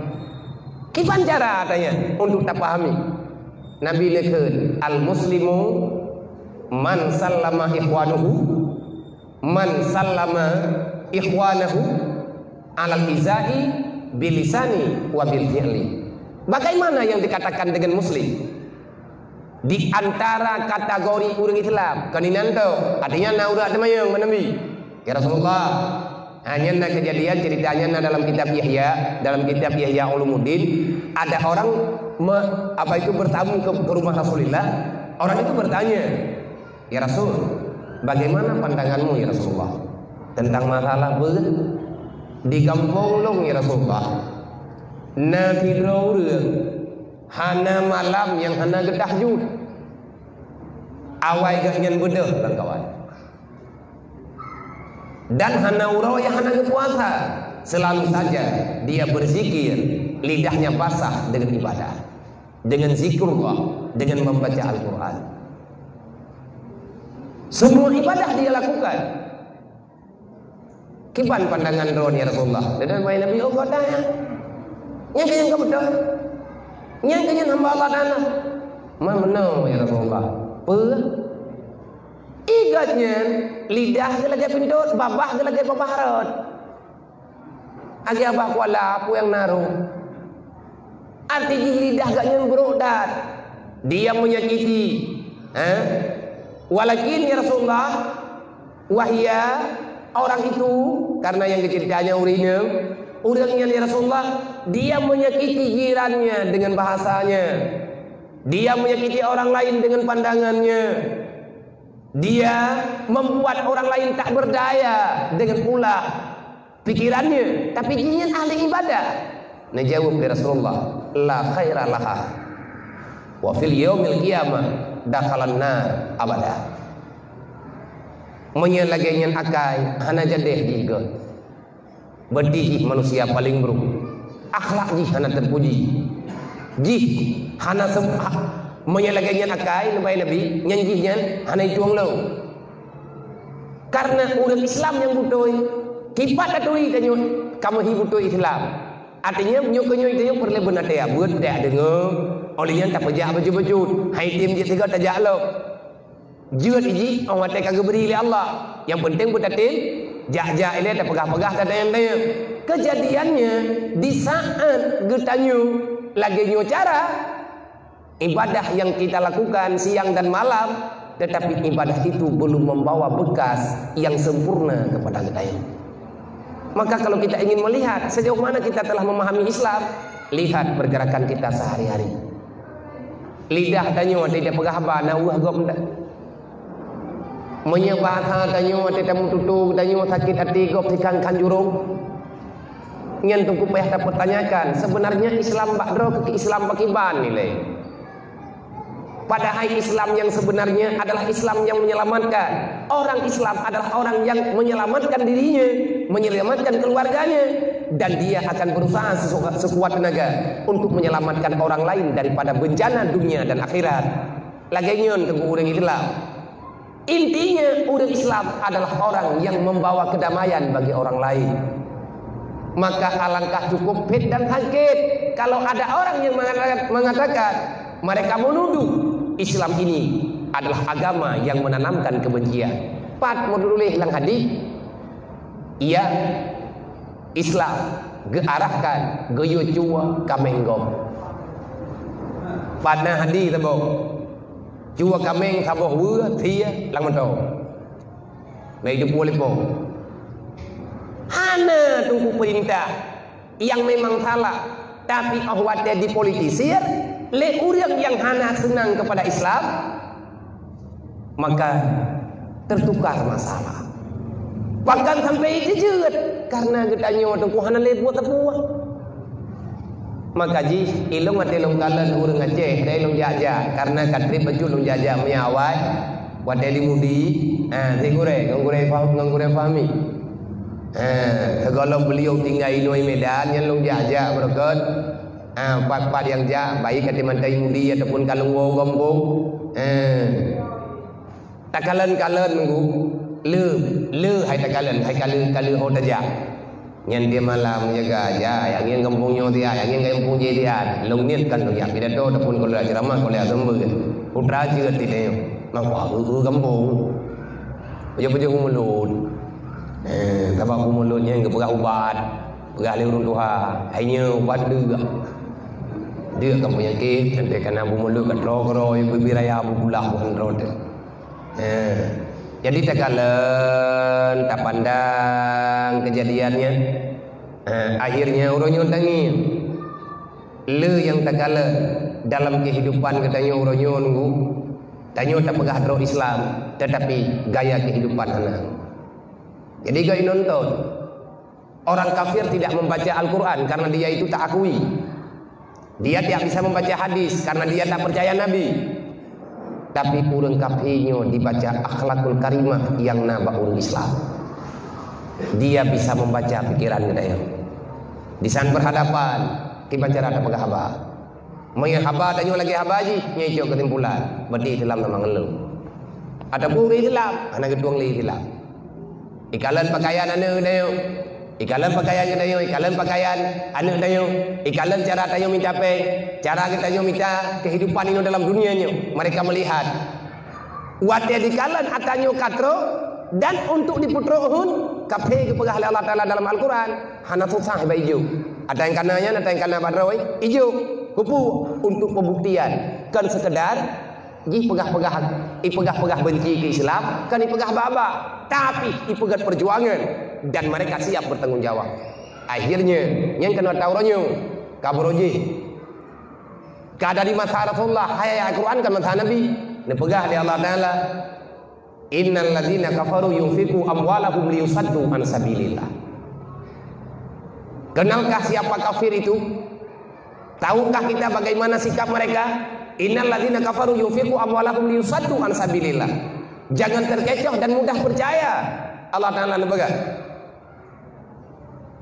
Kipan cara katanya untuk tak pahami. Nabi lekun al-muslimu man sallama ikhwanahu alal izai bilisani wa bil fi'li. Bagaimana yang dikatakan dengan muslim? Di antara kategori orang Islam kaninanto artinya naura temayang menemi ya Rasulullah. Hanya nak kejadian ceritanya dalam kitab Yahya Ulumuddin, ada orang bertamu ke rumah Rasulullah. Orang itu bertanya, ya Rasul, bagaimana pandanganmu ya Rasulullah tentang masalah di kampung long ya Rasulullah. Nabi Raul hana malam yang hana getahjud awai ganyan bedah dan kawan. Dan hana urau yang hana puasa, selalu saja dia berzikir, lidahnya basah dengan ibadah, dengan zikrullah, dengan membaca Al-Quran. Semua ibadah dia lakukan. Kipan pandangan drone ya Rasulullah. Dan bayi Nabi Allah tanya, yang kaya yang betul, yang kaya hamba Allah Ta'ala. Mana ya Rasulullah? Igatnya lidah ke lagi pindut, babah ke lagi babaharat. Agi abah kuala apa yang naruh. Arti lidah gaknya berodat. Dia menyakiti. Walakin ya Rasulullah, wahya orang itu karena yang ceritanya urangnya ya Rasulullah, dia menyakiti jirannya dengan bahasanya. Dia menyakiti orang lain dengan pandangannya. Dia membuat orang lain tak berdaya dengan pula pikirannya, tapi dia ahli ibadah. Najawab dari Rasulullah, la khaira laha wa fil yaumil qiyamah dakhalan nar abada. Menyelagainya akai hana jadeh juga. Berdih manusia paling buruk. Akhlak jih hana terpuji. Jih hana menyelagainya akai lebih nyanjinya hana ituang lau. Karena orang Islam yang butuh kipat datui tanya kamu hibutuh Islam. Artinya nyoknya itu perlu benar dia buat dia dengar olehnya tak pejak baju-baju hai tim dia tiga tajak lo jut iji orang tak kagak beri oleh Allah Yang penting betatil jak-jak ini ada pegah-pegah ada yang kejadiannya di saat getanyu lagi nyu cara ibadah yang kita lakukan siang dan malam, tetapi ibadah itu belum membawa bekas yang sempurna kepada getanyu. Maka kalau kita ingin melihat sejauh mana kita telah memahami Islam, lihat pergerakan kita sehari-hari. Lidah tanyu tidak pegah ba na uah gom dah. Menyebah tanyu tidak mututu tanyu sakit hati gop tikang kanjurung. Nyen tungku payah tak pertanyakan, sebenarnya Islam bakdro ke Islam bakiban nilai. Padahal Islam yang sebenarnya adalah Islam yang menyelamatkan. Orang Islam adalah orang yang menyelamatkan dirinya, menyelamatkan keluarganya, dan dia akan berusaha sekuat tenaga untuk menyelamatkan orang lain daripada bencana dunia dan akhirat. Lagi nyon tunggu orang Islam. Intinya orang Islam adalah orang yang membawa kedamaian bagi orang lain. Maka alangkah cukup fit dan sakit kalau ada orang yang mengatakan mereka menuduh Islam ini adalah agama yang menanamkan kebencian. Pat modulih lang hadis. Ia Islam gearahkan geyo cua kamenggom. Pada hadis tabo. Cua kameng saboh wua thia lang mento. Mai du boleh po. Hana tunggu perintah yang memang salah, tapi ahwatnya dipolitisir le orang yang hana senang kepada Islam, maka tertukar masalah. Bahkan sampai jejet karena getanyo tunggu hana le buat tepuah. Maka ji ilung atelung kalan urang Aceh dai long jaja karena katri baju long jaja miawai wadeli mudi ngure fahmi. Kalau beliau tinggal Inoi Medan yang long jajak berkat pat yang jak baik kat mantai mudi ataupun kalung gombong takalan nunggu le hai takalan hai kalu ho tajak nyen dia malam jaga ya yang ingin kampungnya dia yang ingin kampung dia long niat kan long jak pidato ataupun kalau ceramah kalau agama putra juga tidak nampak kampung punya mulut tabak mulutnya enggak pegah ubat, pegah lirun tuha, hanya ubat dia kan penyakit, nanti kena mulut kat roh yang berbiraya bubulah bukan roh. Jadi tak kalen, tak pandang kejadiannya, akhirnya orang tangi, le yang tak kalen dalam kehidupan katanya orang nunggu, tanya tak pegah roh Islam, tetapi gaya kehidupan anak. Jadi gaya nonton orang kafir tidak membaca Al-Quran karena dia itu tak akui. Dia tidak bisa membaca hadis karena dia tak percaya Nabi. Tapi orang kafirnya dibaca akhlakul karimah yang nabak orang Islam. Dia bisa membaca pikiran dia. Di saat berhadapan dibaca rata pegah haba. Maya haba tanya lagi haba ji nyai kesimpulan. Berarti Islam memang ngeluh. Ada pun Islam, anak gedung Islam. Ikalan pakaian anu dayo, ikalan pakaian dayo, ikalan pakaian anu dayo, ikalan cara tayo minta pe, cara kita tayo minta kehidupan ini dalam dunianya. Mereka melihat wate dikalan atanyo katro dan untuk diputrohun kape kepegah Allah Taala dalam Al-Quran hana susah ba ijo. Ada yang kananya, ada yang kana badroi ijo kupu untuk pembuktian kan sekedar ji pegah-pegah benci ke Islam kan ipegah baba tapi ipegah perjuangan dan mereka siap bertanggung jawab. Akhirnya yang kena tauranyo kabroji kada di masa Rasulullah hayat Al-Quran kan masa Nabi nepegah di Allah Taala innal ladzina kafaru yunfiqu amwalahum liyusaddu an sabilillah. Kenalkah siapa kafir itu? Tahukah kita bagaimana sikap mereka? Innal ladzina kafaru yunfiqu amwalahum liyusaddu an sabilillah. Jangan terkecoh dan mudah percaya. Allah Taala lembaga.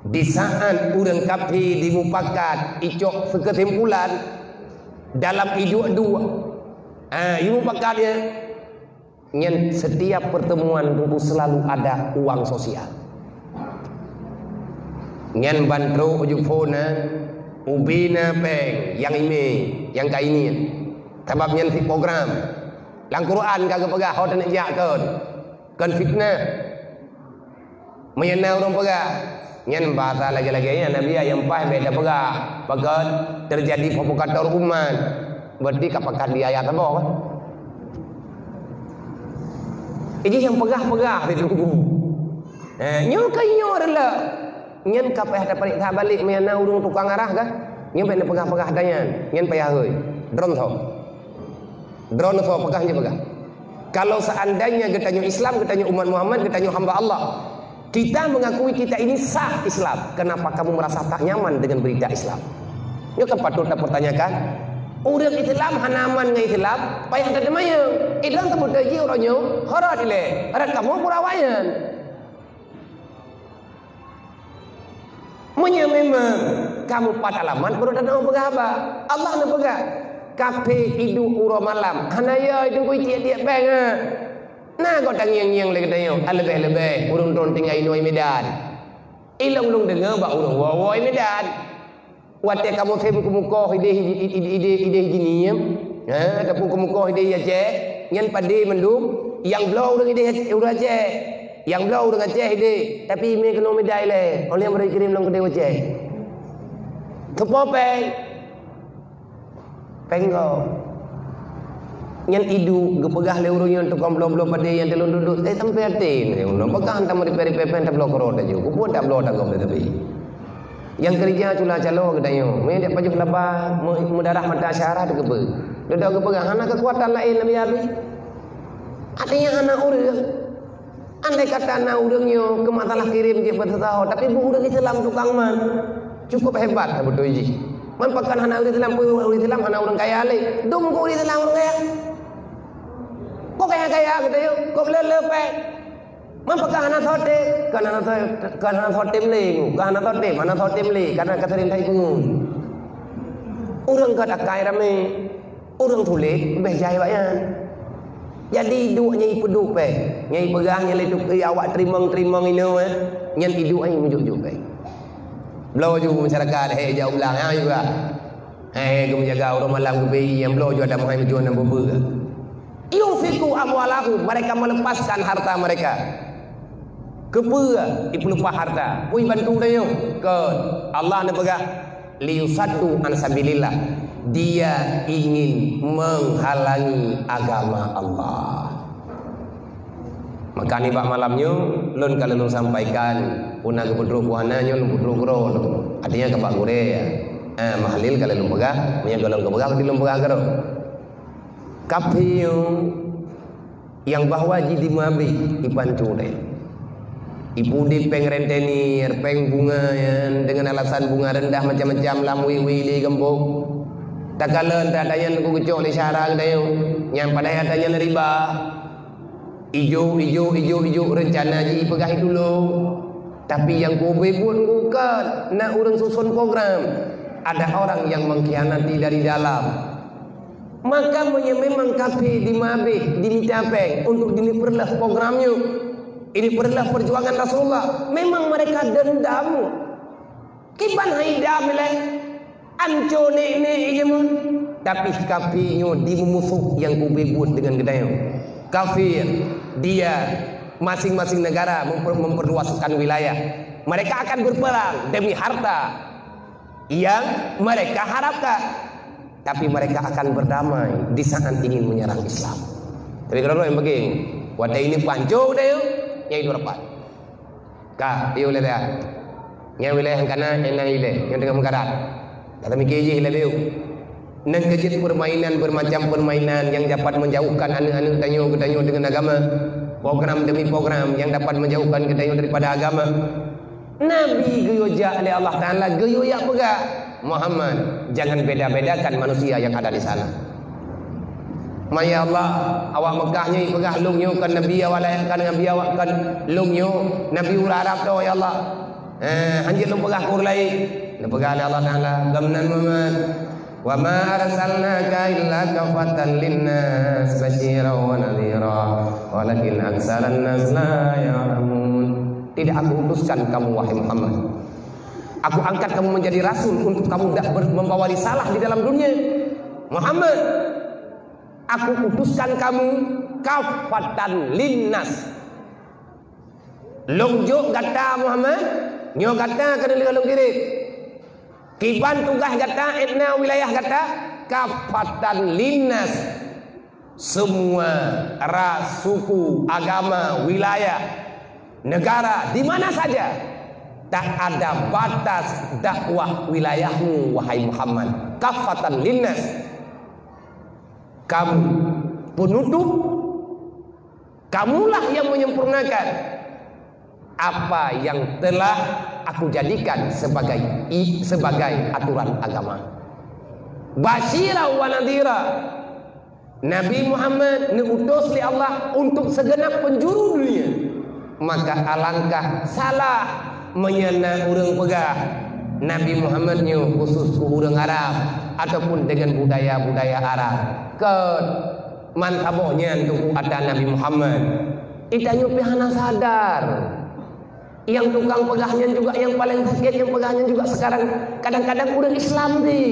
Di saat urang kafir dimupakat icok sekesimpulan dalam hidup dua. Mupakatnya nyen setiap pertemuan tunggu selalu ada uang sosial. Nyen bantro ujuk fona ubina peng yang ini yang kayak ini. Sebab nyen si program lang Quran kagak pegah hot nak jak kan fitnah Menyana urang pegah. Nyan bahasa lagi-lagi Nabi yang pas beda pegah. Pakat terjadi provokator umat. Berarti kapakan di ayat apa kan? Ini yang pegah-pegah ditunggu. Nyo kayo adalah nyan kapeh ada parik dah balik menyana urung tukang arah kan? Nyan payah pegah-pegah dayan. Nyan payah heuy. Drone tho. Drone tho pegahnya pegah. Kalau seandainya katanya Islam, katanya umat Muhammad, katanya hamba Allah, kita mengakui kita ini sah Islam. Kenapa kamu merasa tak nyaman dengan berita Islam? Nyo kan patut tak pertanyakan. Urang Islam hanaman ngai Islam, payah tak demaya. Idang temu taji uranyo, harat ile. Harat kamu purawayan. Munya memang kamu pat alaman baru datang pegah apa? Allah nak pegah. Kafe hidup uro malam. Hanaya itu kau tiap-tiap bang. Nah kau tangiang-yang lagi tanya. Lebih-lebih urung don tinggal inoi Medan. Ilong-long dengar bak urung wawai Medan. Watte kamu fem kumukoh ide jiniem. Tapi kumukoh ide Aceh. Nyan pade mendum. Yang belau dengan ide Aceh. Yang belau dengan Aceh ide. Tapi me kena medai le. Oleh yang kirim long kedai Aceh. Kepopeng. Penggo. Nyan idu gepegah le urung yang tukang belum pada yang telun duduk. Sampai hati ni. Ulun pegang tamu di peri-peri tak belok kerot aja. Kupu tak belok tak gom tapi. Yang kerja cula calo kedayo. Me dak paju laba mudarah mata syarat ke be. Duduk gepegah anak kekuatan lain Nabi habis. Artinya anak urang. Andai kata anak urangnya ke masalah kirim je bertahu, tapi bu urang Islam tukang man. Cukup hebat betul ji. Man pakan hana urang Islam hana urang kaya le. Dum ko urang Islam urang kaya. Kok kaya gitu yo. Kok lepe. Man pakan hana sote, kan hana sote mle, kan hana sote, mana sote mle, karena kasarin thai pungun. Urang kat akai rame. Urang tulis beh jai wayan. Jadi duk nyai peduk pe. Nyai pegang nyai letuk awak terimang ini nyan hidup ai mujuk-juk pe. Belau juga masyarakat jauh belang juga. Kamu menjaga orang malam ke bayi yang belau juga ada mahal jual dan berber. Yufiku amwalahu, mereka melepaskan harta mereka. Kepua ipelupa harta. Pui bantu dia ke Allah nak pegah liusatu an sabilillah. Dia ingin menghalangi agama Allah. Maka ni bak malamnya lun kalau lun sampaikan punah ke pedro puananya lun pedro gro artinya ke bak gore ya. Mahalil kalau lun pegah punya kalau ke pegah di lun pegah gro. Kapiu yang bahwa jadi mabi ipancu deh. Ibu di peng rentenir, peng bunga ya, dengan alasan bunga rendah macam-macam lamwi di gembok. Tak kalen tak ada yang ku kecok di syarang dah yang pada adanya riba. Ijo rencana ji pegah dulu. Tapi yang ku buat bukan nak urang susun program. Ada orang yang mengkhianati dari dalam. Maka memang kafe di mabih diminta peng untuk diniperlah programnya. Ini perlah perjuangan Rasulullah. Memang mereka dendam. Kiban haidam le. Anco ne ijemun. Tapi kafirnya dimusuh yang kubebut dengan gedaya. Kafir dia masing-masing negara memperluaskan wilayah. Mereka akan berperang demi harta yang mereka harapkan. Tapi mereka akan berdamai di saat ingin menyerang Islam. Tapi kalau yang begini, wadah ini panjang deh, yang itu rapat. Kah, dia boleh dah. Yang wilayah yang kanan, yang wilayah yang tengah mengkarat. Kata mikir je hilang dia. Nan kejut permainan bermacam permainan yang dapat menjauhkan anak-anak ketanyo dengan agama. Program demi program yang dapat menjauhkan ketanyo daripada agama. Nabi geyoja oleh Allah Ta'ala geyoja pegah. Muhammad, jangan beda-bedakan manusia yang ada di sana. Maya Allah, awak Mekahnya pegah lungnyo kan Nabi awak kan Nabi awak kan lungnyo Nabi ura Arab tu ya Allah. Hanjir lu pegah kurlai. Lu pegah Allah Ta'ala gamnan Muhammad. Wa ma arsalnaka illa kafatan linnas basyiran wa nadhira walakin aksaran nas la ya'lamun. Tidak aku utuskan kamu wahai Muhammad. Aku angkat kamu menjadi rasul untuk kamu membawa risalah di dalam dunia. Muhammad, aku utuskan kamu kafatan linnas. Longjuk kata Muhammad, nyo kata kena lihat long kiri. Kiban tugas kata etna wilayah kata kafatan linnas. Semua ras, suku, agama, wilayah, negara, di mana saja tak ada batas dakwah wilayahmu wahai Muhammad. Kafatan linnas. Kamu penutup, kamulah yang menyempurnakan apa yang telah aku jadikan sebagai aturan agama. Basyira wa nadhira. Nabi Muhammad diutus oleh Allah untuk segenap penjuru dunia. Maka alangkah salah menyana urang pegah Nabi Muhammad nyu khusus ku urang Arab ataupun dengan budaya-budaya Arab. Ke mantabohnya untuk ada Nabi Muhammad. Itanya pihana sadar. Yang tukang pegahnya juga yang paling sakit yang pegahnya juga sekarang kadang-kadang urang Islam di.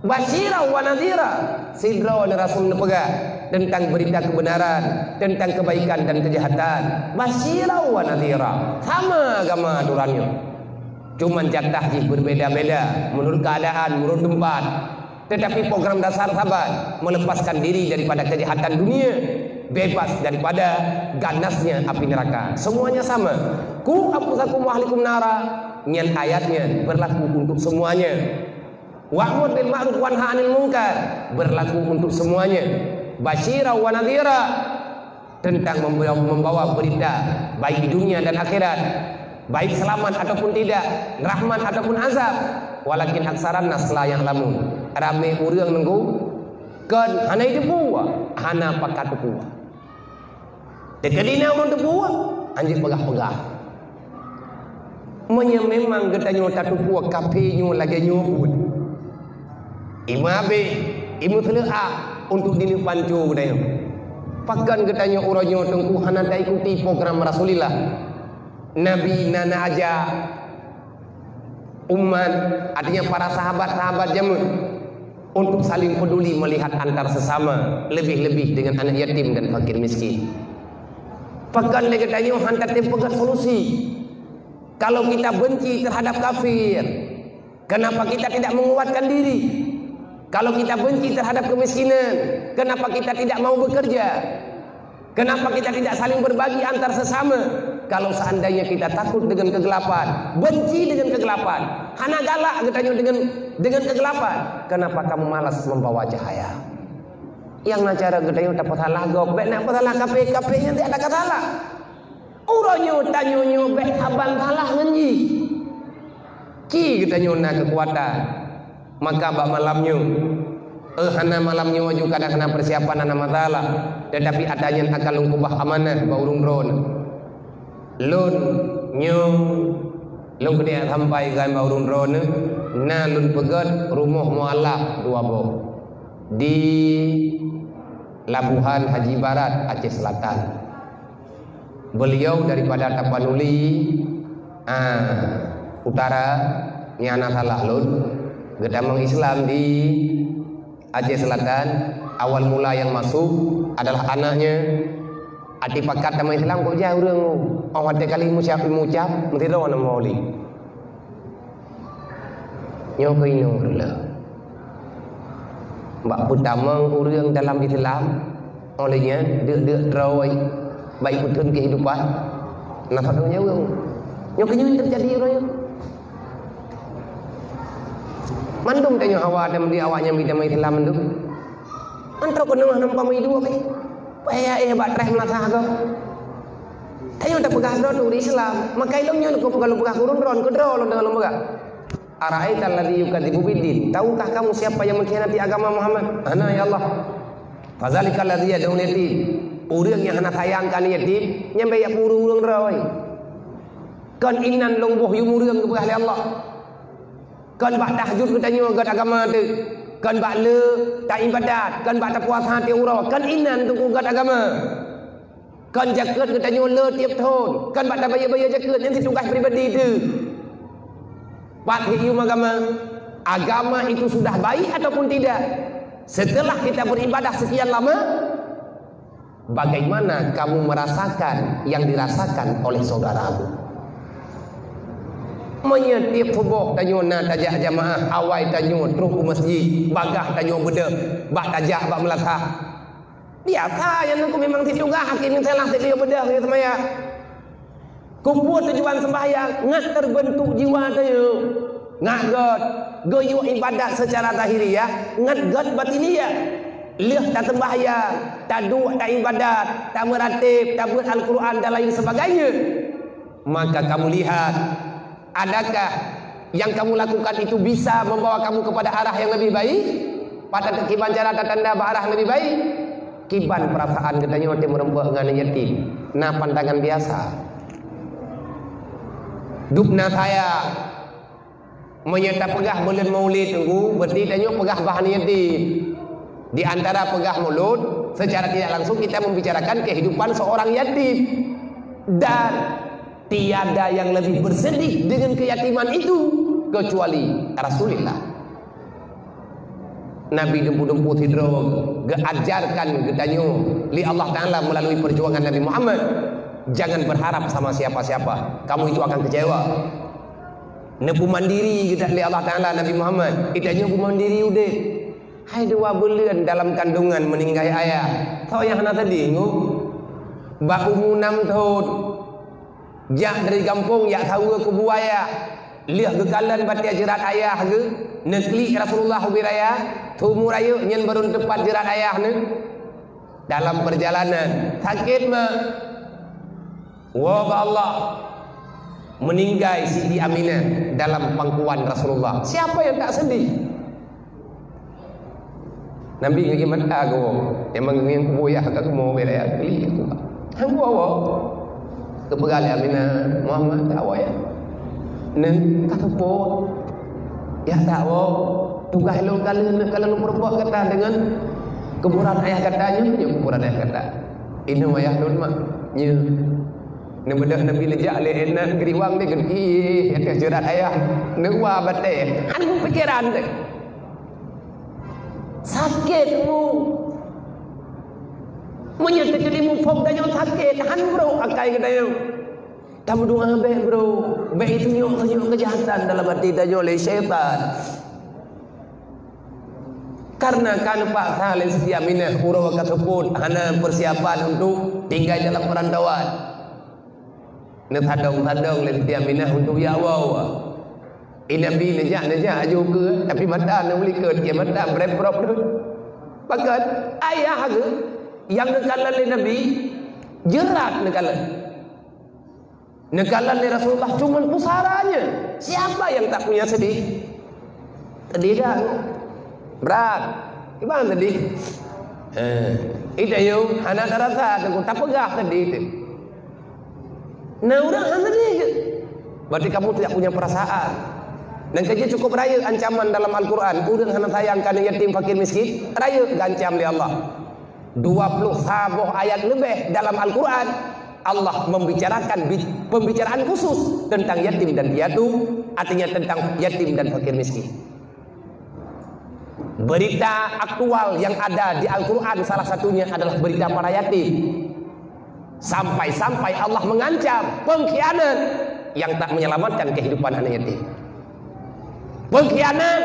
Basyira wa nadhira. Sidra oleh Rasul pegah tentang berita kebenaran, tentang kebaikan dan kejahatan. Basyira wa nadhira. Sama agama aturannya. Cuman jatah berbeda-beda menurut keadaan, menurut tempat. Tetapi program dasar sahabat melepaskan diri daripada kejahatan dunia, bebas daripada ganasnya api neraka. Semuanya sama. Ku anfusakum wa ahlikum nara. Nyan ayatnya berlaku untuk semuanya. Wa'mur bil ma'ruf wanha 'anil munkar berlaku untuk semuanya. Basyira wa nadhira tentang membawa berita baik di dunia dan akhirat, baik selamat ataupun tidak, rahmat ataupun azab. Walakin aksaran nas la ya'lamun. Rame urang nunggu kan hana itu puwa, hana pakat puwa. Tekadina mun puwa, anjing pegah-pegah. Memang getanyo tatu puwa kapinyo lagi nyobut. Imabe, imu telaa untuk dini pancu getanyo. Pakan getanyo uranyo tengku hana da ikuti program Rasulillah. Nabi nana aja umat, artinya para sahabat-sahabat jamu untuk saling peduli melihat antar sesama, lebih-lebih dengan anak yatim dan fakir miskin. Pakan lagi tanya hantar tempat solusi. Kalau kita benci terhadap kafir, kenapa kita tidak menguatkan diri? Kalau kita benci terhadap kemiskinan, kenapa kita tidak mau bekerja? Kenapa kita tidak saling berbagi antar sesama? Kalau seandainya kita takut dengan kegelapan, benci dengan kegelapan, hana galak katanya dengan kegelapan, kenapa kamu malas membawa cahaya? Yang nacara katanya dapat salah gobek, nak salah kafe-kafenya tidak ada salah. Uronyo tanyonyo bek haban salah ngenji. Ki katanya nak kekuatan. Maka bak malamnya hana malamnya waju kadang hana persiapan hana masalah, tetapi adanya akal kubah amanah ba urung drone. Lun nyung lun kena sampai kan ba urung drone na lun pegat rumah mualaf dua boh di Labuhan Haji Barat Aceh Selatan. Beliau daripada Tapanuli utara nyana salah lun gedamang Islam di Aceh Selatan. Awal mula yang masuk adalah anaknya. Ati pakat sama Islam kok jauh urang. Oh ada kali mucap mesti ro nama oli. Nyo koino lah. Mbak pertama urang dalam Islam olehnya dek rawai baik betul kehidupan. Nah satunya urang. Nyo koino terjadi urang. Mandung tanya hawa dan di awaknya bidang Islam mandung. Antara kenal nampak mai dua kai. Paya batreh masa kau. Tayo tak pegah dron di Islam. Maka ilmunya lu kalau pegah kurun dron kedro lu dengan lembaga. Ara'aita alladhi yukadzibu biddin. Tahukah kamu siapa yang mengkhianati agama Muhammad? Ana ya Allah. Fazalika alladhi yad'un yatim. Urang yang hana sayangkan yatim nyampe ya puru urang roi. Kan inan longboh yu urang ke pegah Allah. Kan bak tahajud katanya agak agama tu. Kan bak le tak ibadat, kan bak tak puasa hati urang, kan inan tu ugat agama. Kan jaket katanya le tiap tahun, kan bak tak bayar-bayar jaket yang tugas pribadi tu. Bak hidup agama itu sudah baik ataupun tidak? Setelah kita beribadah sekian lama, bagaimana kamu merasakan yang dirasakan oleh saudaramu. Menyetiap subuh tanya nak tajak jamaah, awal tanya terus ke masjid, bagah tanya beda, bak tajak bak melatah. Biasa yang aku memang tidak juga hakim yang salah tidak beda dia semaya. Kumpul tujuan sembahyang, ngat terbentuk jiwa tanya. Ngat god, goyo ibadat secara zahiriyah, ngat god batiniyah. Leh tak sembahyang, tak doa, tak ibadat, tak meratib, tak buat Al-Quran dan lain sebagainya. Maka kamu lihat, adakah yang kamu lakukan itu bisa membawa kamu kepada arah yang lebih baik? Pada kiban cara tanda arah yang lebih baik? Kiban perasaan katanya orang merembah dengan yatim. Nah pandangan biasa. Dupna saya menyerta pegah bulan maulid tunggu, berarti tanya pegah bahan yatim. Di antara pegah mulut, secara tidak langsung kita membicarakan kehidupan seorang yatim. Dan tiada yang lebih bersedih dengan keyatiman itu kecuali Rasulullah. Nabi dempu-dempu tidro geajarkan getanyo li Allah Ta'ala melalui perjuangan Nabi Muhammad. Jangan berharap sama siapa-siapa, kamu itu akan kecewa. Nepu mandiri kita li Allah Ta'ala Nabi Muhammad. Itanya ku mandiri udah. Hai 2 bulan dalam kandungan meninggal ayah. Tahu yang hana tadi ngu? Bak umur 6 tahun. Jak dari kampung jak tahu ke buaya. Lihat gekalan batia jerat ayah ke. Nekli Rasulullah biraya. Tumu raya nyen baru tepat jerat ayah ne. Dalam perjalanan sakit mah. Wa Allah meninggal Siti Aminah dalam pangkuan Rasulullah. Siapa yang tak sedih? Nabi ngagi mata go, emang ngagi kuboya agak mau beraya kali itu. Hang bawa ke pegali Aminah Muhammad tawa ya. Neng kata po, ya tahu tugas lo kalau lo berbuat kata dengan kuburan ayah katanya, ya kuburan ayah kata. Ini ayah lo mak, ya. Neng bedah Nabi lejak le enak geriwang dia gedi, ya jerat ayah, neng wah bate, hang pikiran deh. Sakitmu menyertai kelimu fok dan yang sakit han bro akai kedai tamu doa be bro be itu nyok kejahatan dalam hati dajo oleh syaitan karena kan Pak Saleh Siti Aminah urawa kasebut hana persiapan untuk tinggal dalam perantauan ne thadong le Siti Aminah untuk ya Allah. Nabi najak aju ke tapi mata nak boleh ke dia mata berprop tu. Pakat ayah ke yang nekalan oleh Nabi jerat nekalan. Nekalan oleh Rasulullah cuma pusaranya. Siapa yang tak punya sedih? Sedih dah. Berat. Gimana tadi? Itu yo anak rasa aku tak pegah tadi itu. Nah orang tadi je. Berarti kamu tidak punya perasaan. Dan kerja cukup raya ancaman dalam Al-Quran. Udah hana sayangkan yatim fakir miskin. Raya gancam di Allah. 20 sabuh ayat lebih dalam Al-Quran. Allah membicarakan pembicaraan khusus tentang yatim dan piatu. Artinya tentang yatim dan fakir miskin. Berita aktual yang ada di Al-Quran salah satunya adalah berita para yatim. Sampai-sampai Allah mengancam pengkhianat yang tak menyelamatkan kehidupan anak yatim. Pengkhianat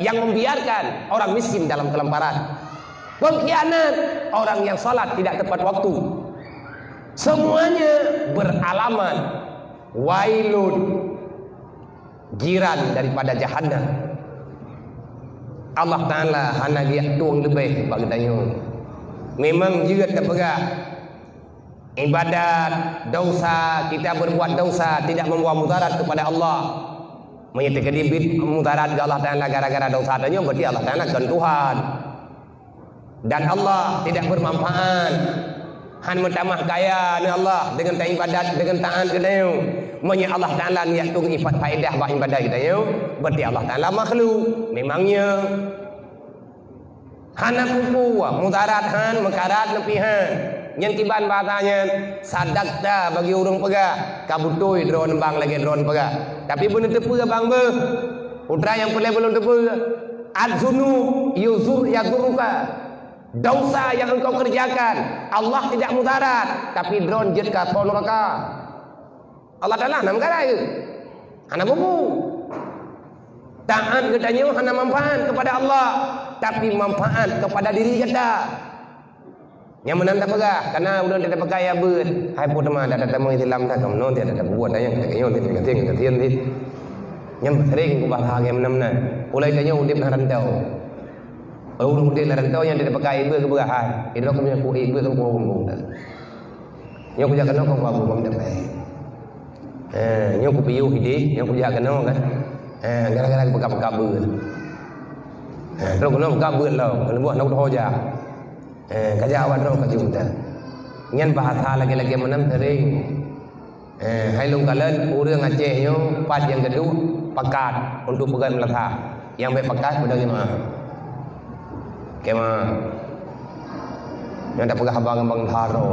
yang membiarkan orang miskin dalam kelaparan. Pengkhianat orang yang salat tidak tepat waktu. Semuanya beralamat wailun, jiran daripada jahannam. Allah Ta'ala hana giat tuang lebih bagi tanya. Memang juga terpegah ibadat, dosa, kita berbuat dosa tidak membawa mudarat kepada Allah. Menyatakan dibit mudarat ke Allah Ta'ala gara-gara dosa tanya, berarti Allah Ta'ala kan Tuhan. Dan Allah tidak bermanfaat. Han mentamah kaya ni Allah dengan tak ibadat, dengan taat ke dia. Menyatakan Allah Ta'ala niat tung ifat faedah bah ibadat kita yo. Berarti Allah Ta'ala makhluk. Memangnya hana kuku mudarat han mekarat lepihan. Yang kiban bahasanya sadakta bagi orang pegah kabutui drone bang lagi drone pegah tapi benar tepu bang be putra yang pelai belum tepu adzunu yuzur yazuruka Dosa yang engkau kerjakan, Allah tidak mudarat, tapi drone jet ka ton neraka. Allah Taala nam kada itu. Hana bubu. Taat katanya hana manfaat kepada Allah, tapi manfaat kepada diri kita. Yang menanda pegah, karena udah tidak pakai ya ber. Hai pun teman ada tamu Islam tak kamu non tidak buat yang katanya tidak ketian sih. Yang sering ku bahas yang menamna. Ulai katanya udip nak rantau. Orang udip nak rantau yang tidak pakai ber ke berahai. Itu aku punya ku ber ke kumpul dah. Yang ku jaga kau aku pun dapat. Yang ku piu hidi, yang ku jaga kan. Gara-gara pakai ber. Terus kena pakai ber lah. Kalau buat nak hoja. Kajawan roh kajuta. Ngan bahasa lagi-lagi menam sering. Hai long kalen urang Acehnya pas yang kedua pakat untuk pegang melatah. Yang baik pakat pada gimana? Kema. Yang tak pegang abang-abang tharo.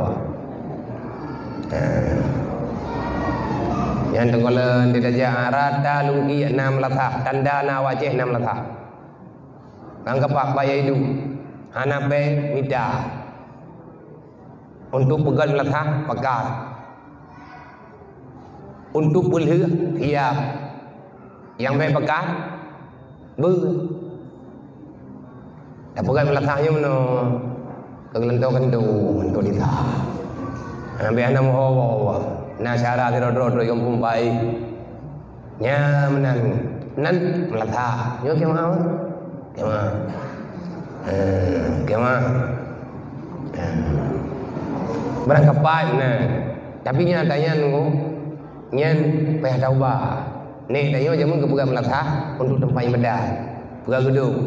Yang tengkolen di dajah rata lungki 6 melatah, tanda na wajah 6 melatah. Anggap pak bayar hidup. Hanape mida untuk pegang melatah pakat, untuk pelih tiap yang baik pakat ber. Tak pegang melatahnya mana kegelentau kendu untuk ditah. Ambil anak muhawa na cara tirodro yang pumpai nya menan nan melatah nyo kemau kemah berangkat nah tapi nyatanya nunggu nyen peh tauba nek dayo jamun kebuka melatah untuk tempat ibadah buka gedung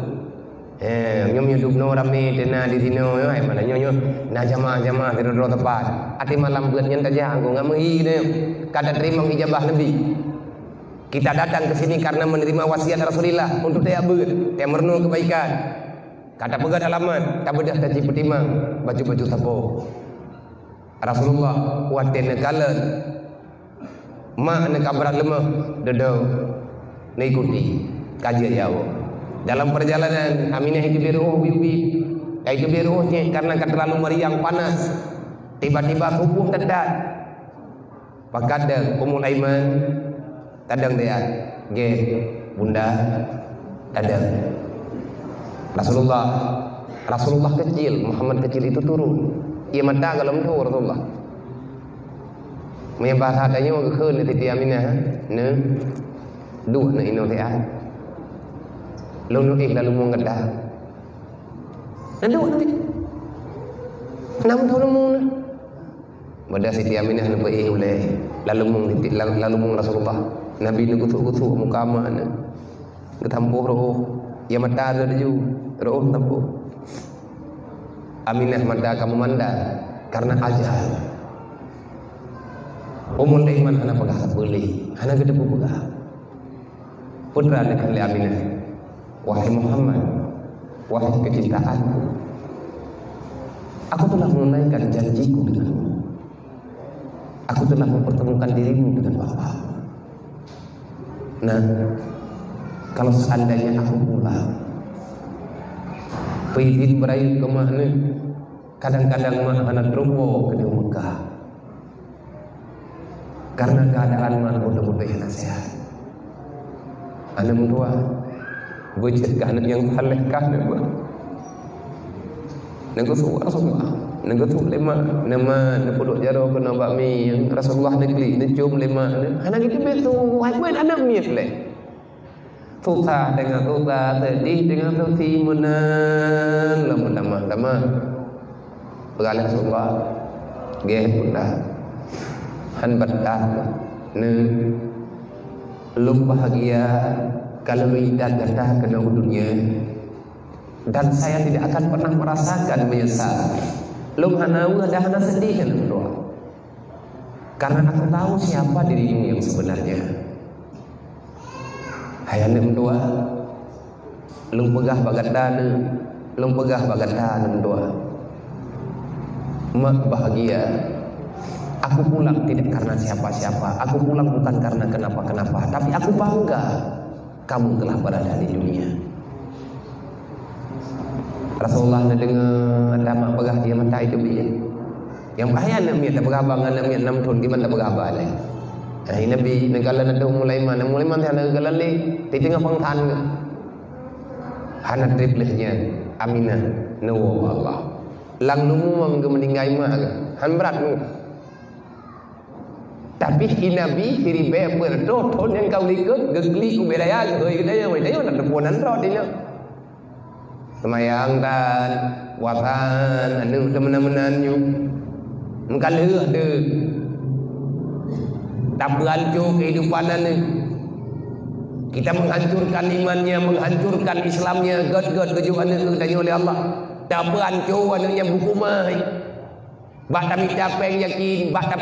nyom hidupno rame dena di sini yo ai mana nyo na jamaah tidur tempat ati malam buat nyen tajah anggo ngamehi deh kada terima ijabah nabi. Kita datang ke sini karena menerima wasiat Rasulullah untuk dia merenung kebaikan. Kata pegat alamat, tak bedah taji petimang, baju-baju tapo. Rasulullah waten kalen, mak nak kabrat lemah, dedau, ikuti kajian jauh. Dalam perjalanan, Aminah itu beruh, bibi, itu beruhnya karena terlalu meriang panas. Tiba-tiba tubuh tedat. Pakadang Ummul Aiman, tadang dia, bunda, tadang. Rasulullah kecil, Muhammad kecil itu turun. Ia mata kalau tu Rasulullah. Punya bahasa adanya ke khun titi Aminah, ne. Dua na ino te ah. Lalu lalu mung gadah. Nadu nanti. Nam tahun mung. Bada Siti Aminah nu pai oleh lalu mung titi lalu mung Rasulullah. Nabi nu gutu muka mana. Ketampuh roh. Ia mata ada ju. Roh tampu. Aminah mata kamu manda karena ajal. Ummul Aiman anak pegah boleh, anak gede pegah. Putra dekat li Aminah. Wahai Muhammad, wahai kecintaanku, aku telah menunaikan janjiku denganmu. Aku telah mempertemukan dirimu dengan Bapa. Nah, kalau seandainya aku pulang, Pidin berayu ke mana? Kadang-kadang mah anak terumbo ke Mekah. Karena keadaan mah mudah-mudah yang sehat. Anak tua, bocet ke anak yang saleh kan? Nengku Rasulullah, nengku tu lima, nama nepodok jaro kena bakmi yang Rasulullah negeri, necum lima. Anak itu betul, wajib anak miat leh. Tuta dengan tuta, sedih dengan sedih menan, lama. Beralih Rasulullah, geh pula, han betah, lum bahagia kalau lihat datang ke dunia, dan saya tidak akan pernah merasakan menyesal. Lum hanawu ada hana sedih kan berdoa, karena aku tahu siapa dirimu yang sebenarnya. Hayang doa, lung pegah bagatana doa. Mak bahagia. Aku pulang tidak karena siapa-siapa. Aku pulang bukan karena kenapa-kenapa, tapi aku bangga kamu telah berada di dunia. Rasulullah nak dengar tamak berah dia mata itu dia. Yang bahaya nak miat tak berabang nak miat 6 tahun gimana tak berabang lagi. Nabi negala nak mulai mana negala ni di tengah pangtan ke. Hana triplehnya Aminah nawa Allah. Lang lumang ke meninggal mak ke. Han berat nu. Tapi Nabi hiribe berdoa yang kau likut gegli ubedaya geuy gedaya we dayo nak tepunan ro dinya. Semayang dan wasan anu temenan-menan yu. Engkau ada. Tak berhancur kehidupan anu. Kita menghancurkan imannya, menghancurkan Islamnya, god kejuan itu ditanya oleh Allah. Tak berhancur anu yang buku mai. Bak tak capeng yakin, bak tak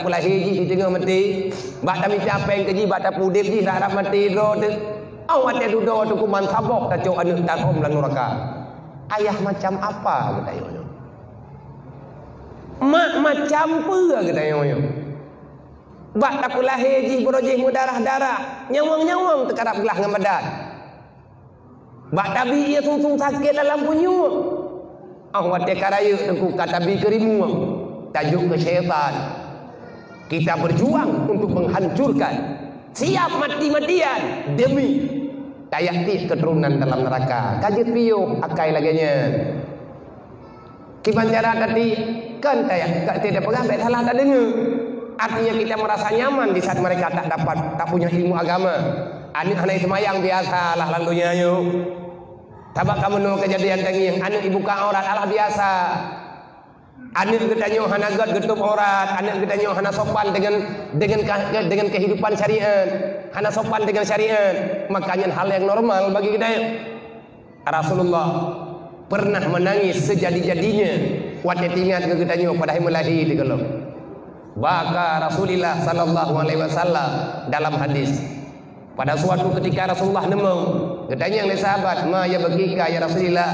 pelahi di tengah mati. Bak tak capeng keji, bak tak pudip di harap mati ro tu. Awak ada duduk tu kuman sabok tak cok anu tak om lan neraka. Ayah macam apa katanya. Mak macam apa katanya. Bak tak pelahi ji berojih mudarah-darah, nyawang-nyawang tekarap gelah dengan badan. Bak tabi ia sung-sung sakit dalam punyuk. Awak dia karaya tengku katabi kerimu. Tajuk ke syaitan. Kita berjuang untuk menghancurkan. Siap mati-matian demi tayakti keturunan dalam neraka. Kajet piuk akai laganya. Kiban cara tadi kan tayak tidak pernah baik salah tak dengar. Artinya kita merasa nyaman di saat mereka tak punya ilmu agama. Anak-anak semayang biasa lah langgunya yuk. Tabak kamu no kejadian tenging anak ibu ka aurat Allah biasa. Anak kita nyo hana god getup aurat, anak kita nyo hana sopan dengan kehidupan syariat, hana sopan dengan syariat. Makanya hal yang normal bagi kita. Rasulullah pernah menangis sejadi-jadinya waktu ingat ke kita nyo pada melahi di kalau. Baka Rasulullah sallallahu alaihi wasallam dalam hadis. Pada suatu ketika Rasulullah nemong, katanya oleh sahabat, "Ma ya bagika ya Rasulullah?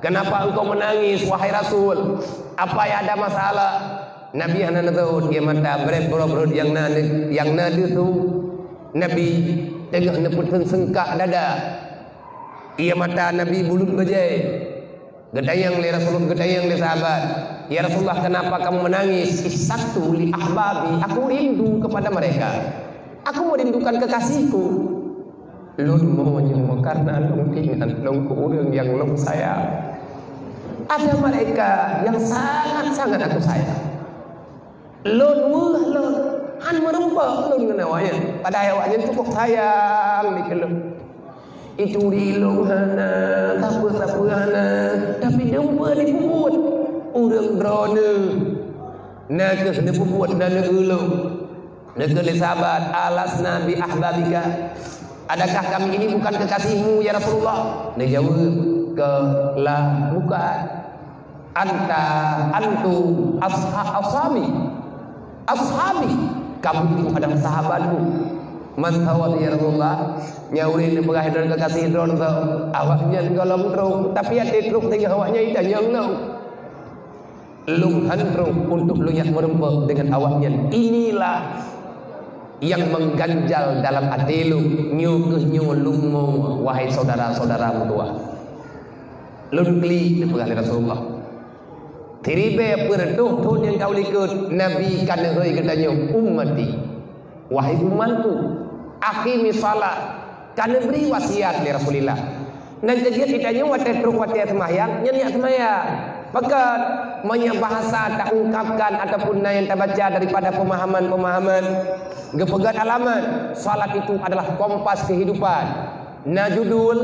Kenapa engkau menangis wahai Rasul? Apa yang ada masalah?" Nabi hana tahu dia mata berat yang nadu tu. Nabi tengah neput sengkak dada. Ia mata Nabi bulut bejai. Gedayang oleh Rasulullah, gedayang oleh sahabat. "Ya Rasulullah, kenapa kamu menangis?" "Isaktu li ahbabi." Aku rindu kepada mereka. Aku merindukan kekasihku. Lun mau karena lung tingan lung kurang yang lung sayang. Ada mereka yang sangat aku sayang. Lun han merempak lun kenawanya. Padahal awaknya cukup sayang di kelung. Itu di lung hana, siapa hana, tapi jumpa di puput. Urang drone. Nak kena puput dan ulung. Negeri sahabat alas nabi ahbabika. Adakah kami ini bukan kekasihmu ya Rasulullah? Dia jawab ke lah bukan. Antum ashabi. Kamu itu adalah sahabatku. Man tawad ya Rasulullah. Nyaurin pegah dan kekasih dron tu. Awaknya golong truk tapi ada truk tengah awaknya itu yang nau. Lung hantruk untuk lu yang merempek dengan awaknya. Inilah yang mengganjal dalam hati lu. Nyukuh lumo wahai saudara-saudara tua. Lun kli dipegang Rasulullah. Tiribe perduh yang kau likut Nabi kan heuy katanya ummati. Wahai umatku, akhimi salat. Kan beri wasiat li Rasulillah. Dan kejiat ditanya wadah truk wadah semayang, nyanyi semayang. Maka banyak bahasa tak ungkapkan ataupun yang tak baca daripada pemahaman-pemahaman. Gepegat alamat, salat itu adalah kompas kehidupan. Na judul,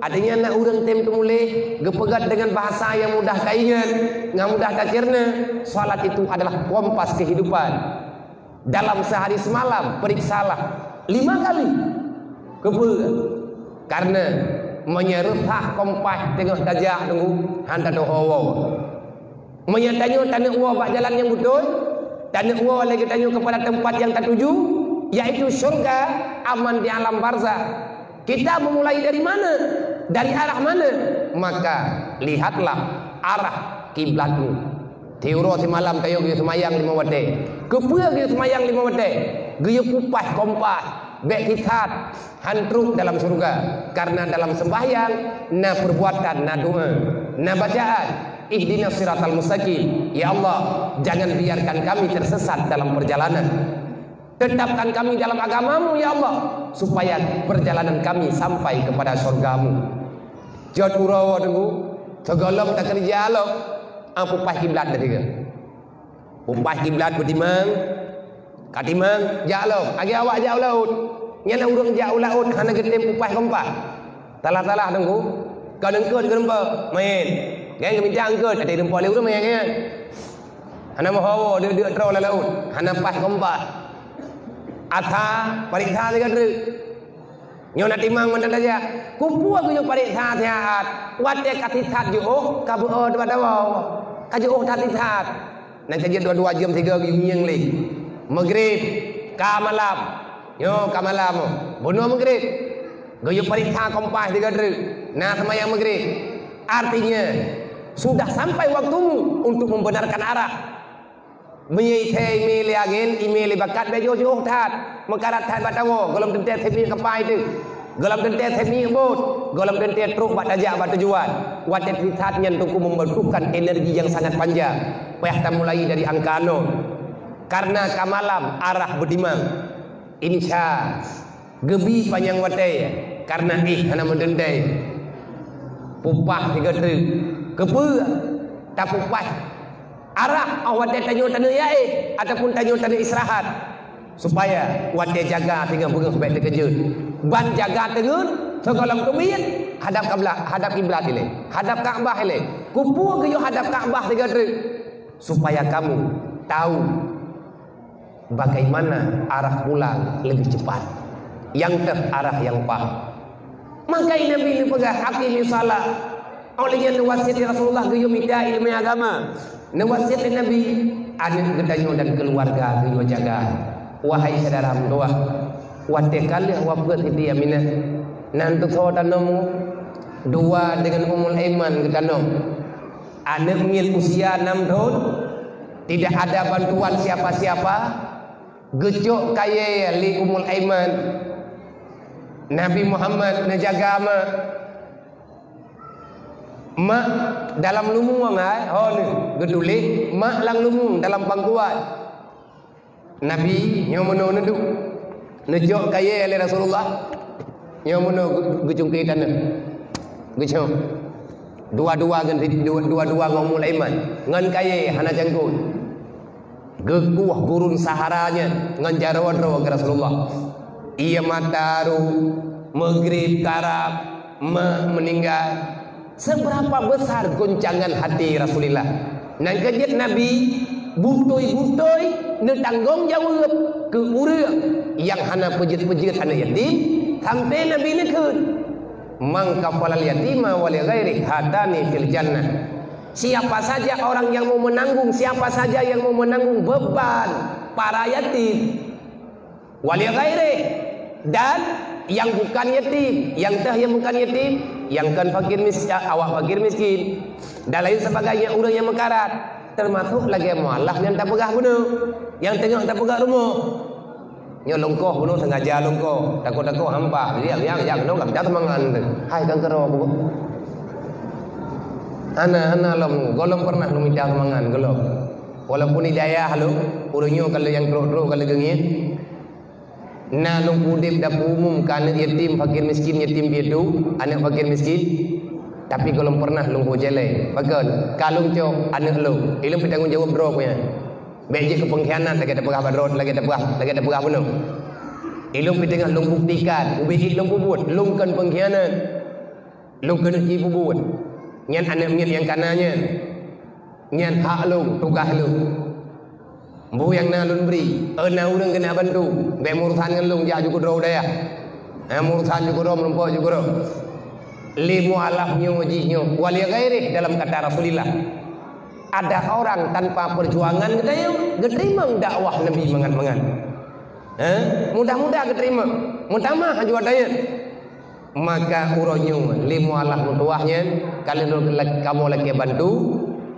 adanya nak urang tem temulih, gepegat dengan bahasa yang mudah kaingan, yang mudah kacirna. Salat itu adalah kompas kehidupan. Dalam sehari semalam, periksalah 5 kali. Gepegat. Karena menyerutah kompas tengah dajah tunggu handa dohawa. Menyatanya tanah uwa bak jalan yang betul. Tanah uwa lagi tanya kepada tempat yang tertuju, yaitu syurga, aman di alam barzah. Kita memulai dari mana? Dari arah mana? Maka lihatlah arah kiblatmu. Teuro semalam tayo ge semayang 5 wate. Kepua ge semayang 5 wate. Ge kupas kompas. bek kitab hantruk dalam surga. Karena dalam sembahyang na perbuatan, na doa, na bacaan, ihdinas siratal mustaqim. Ya Allah, jangan biarkan kami tersesat dalam perjalanan. Tetapkan kami dalam agamamu ya Allah, supaya perjalanan kami sampai kepada surgamu. Jod urawa tunggu segolong tak kerja lo pupah kiblat dah tiga. Pupah kiblat bertimang katimang jalong agi awak jauh laut nyana urang jauh laut hana getem pupah kompah talah-talah tunggu kau dengkeut ke rempa main gang minta angkeut ada rempa le urang main kan hana mahawa dia terau laut hana pas kompah atha pariksa tiga dre nyo nak timang mana saja kupu aku yo pariksa tiat wate katithat yo kabu dua dawa kajo tatithat nak kerja 2 jam 3 ngieng le maghrib ka malam yo ka malam bunuh maghrib goyo pariksa kompah tiga dre nah semayang maghrib artinya sudah sampai waktumu untuk membenarkan arah menyai meli angin email bakat bejo jo tat makarat tat batawo golom tentet tepi kepai tu golom tentet tepi bot golom tentet truk bat ajak bat tujuan watet ritat nyen tuku membutuhkan energi yang sangat panjang payah mulai dari angka 0 karena kamalam arah bedimang insya gebi panjang watai karena hana mendendai pupah 3 truk kepe tak pupah arah awak dia tanya ya ataupun tanya istirahat supaya awak dia jaga tinggal bunga baik terkejut ban jaga tengun sekolah kebin hadap kiblat ile hadap Kaabah ile kupu ke yo hadap Kaabah tiga truk supaya kamu tahu bagaimana arah pulang lebih cepat yang arah yang paham maka Nabi ini pegang hakim salah olehnya wasiat Rasulullah geyo minta ilmu agama wasiat Nabi anak gedanyo dan keluarga geyo jaga wahai saudara doa wate kali wafat dia minah nantu saudaramu dua dengan Ummul Aiman gedanom anak ngil usia 6 tahun tidak ada bantuan siapa-siapa gejok kaya li Ummul Aiman Nabi Muhammad najaga mak dalam lumung ni gedule mak lang lumung dalam pangkuan Nabi nyomono neduk nejok kaya oleh Rasulullah nyomono gejung ke tanah gejong dua-dua ngomul iman ngan kaya hana jangkut gekuh gurun saharanya ngan jarwadro ke Rasulullah ia mataru maghrib karab meninggal. Seberapa besar goncangan hati Rasulullah. Nang kejit Nabi butoi-butoi ne tanggung jawab ke urang yang hana pejit-pejit anak yatim sampai Nabi ne ke mang kafalal yatima wali ghairi hadani fil jannah. Siapa saja orang yang mau menanggung, siapa saja yang mau menanggung beban para yatim wali ghairi dan yang bukan yatim, yang bukan yatim, yang kan fakir miskin, awak fakir miskin, dan lain sebagainya orang yang mekarat, termasuk lagi mualaf yang tak pegah bunuh, yang tengok tak pegah rumah, yang longkoh bunuh sengaja longkoh, takut hampa, yang nong jatuh mangan, hai kan kerok, ana lom, golong pernah lu minta mangan golong, walaupun hidayah lu, urunyo kalau yang kerok kalau gengnya. Na long udip dah umum kan yatim fakir miskin yatim piatu anak fakir miskin tapi kalau pernah long hojele bagon kalung cok anak lo ilmu bertanggung jawab bro punya beje ke pengkhianat lagi ada pegah badrot lagi ada pegah penuh ilmu tengah long buktikan ubi long bubut long kan pengkhianat long kan ibu bubut nyan anak yang kananya nyan hak long tugas long bu yang nalun beri, na urang kena bantu. Be murusan ngelung ja juga ro daya. Murusan juga ro melempok juga ro. Limu alaf nyu wali ghairi dalam kata Rasulullah. Ada orang tanpa perjuangan katanya geterima dakwah Nabi mangan-mangan. Mudah-mudah geterima. Mutamah haju adanya. Maka uronyu limu alaf mutuahnya kalian kamu lagi bantu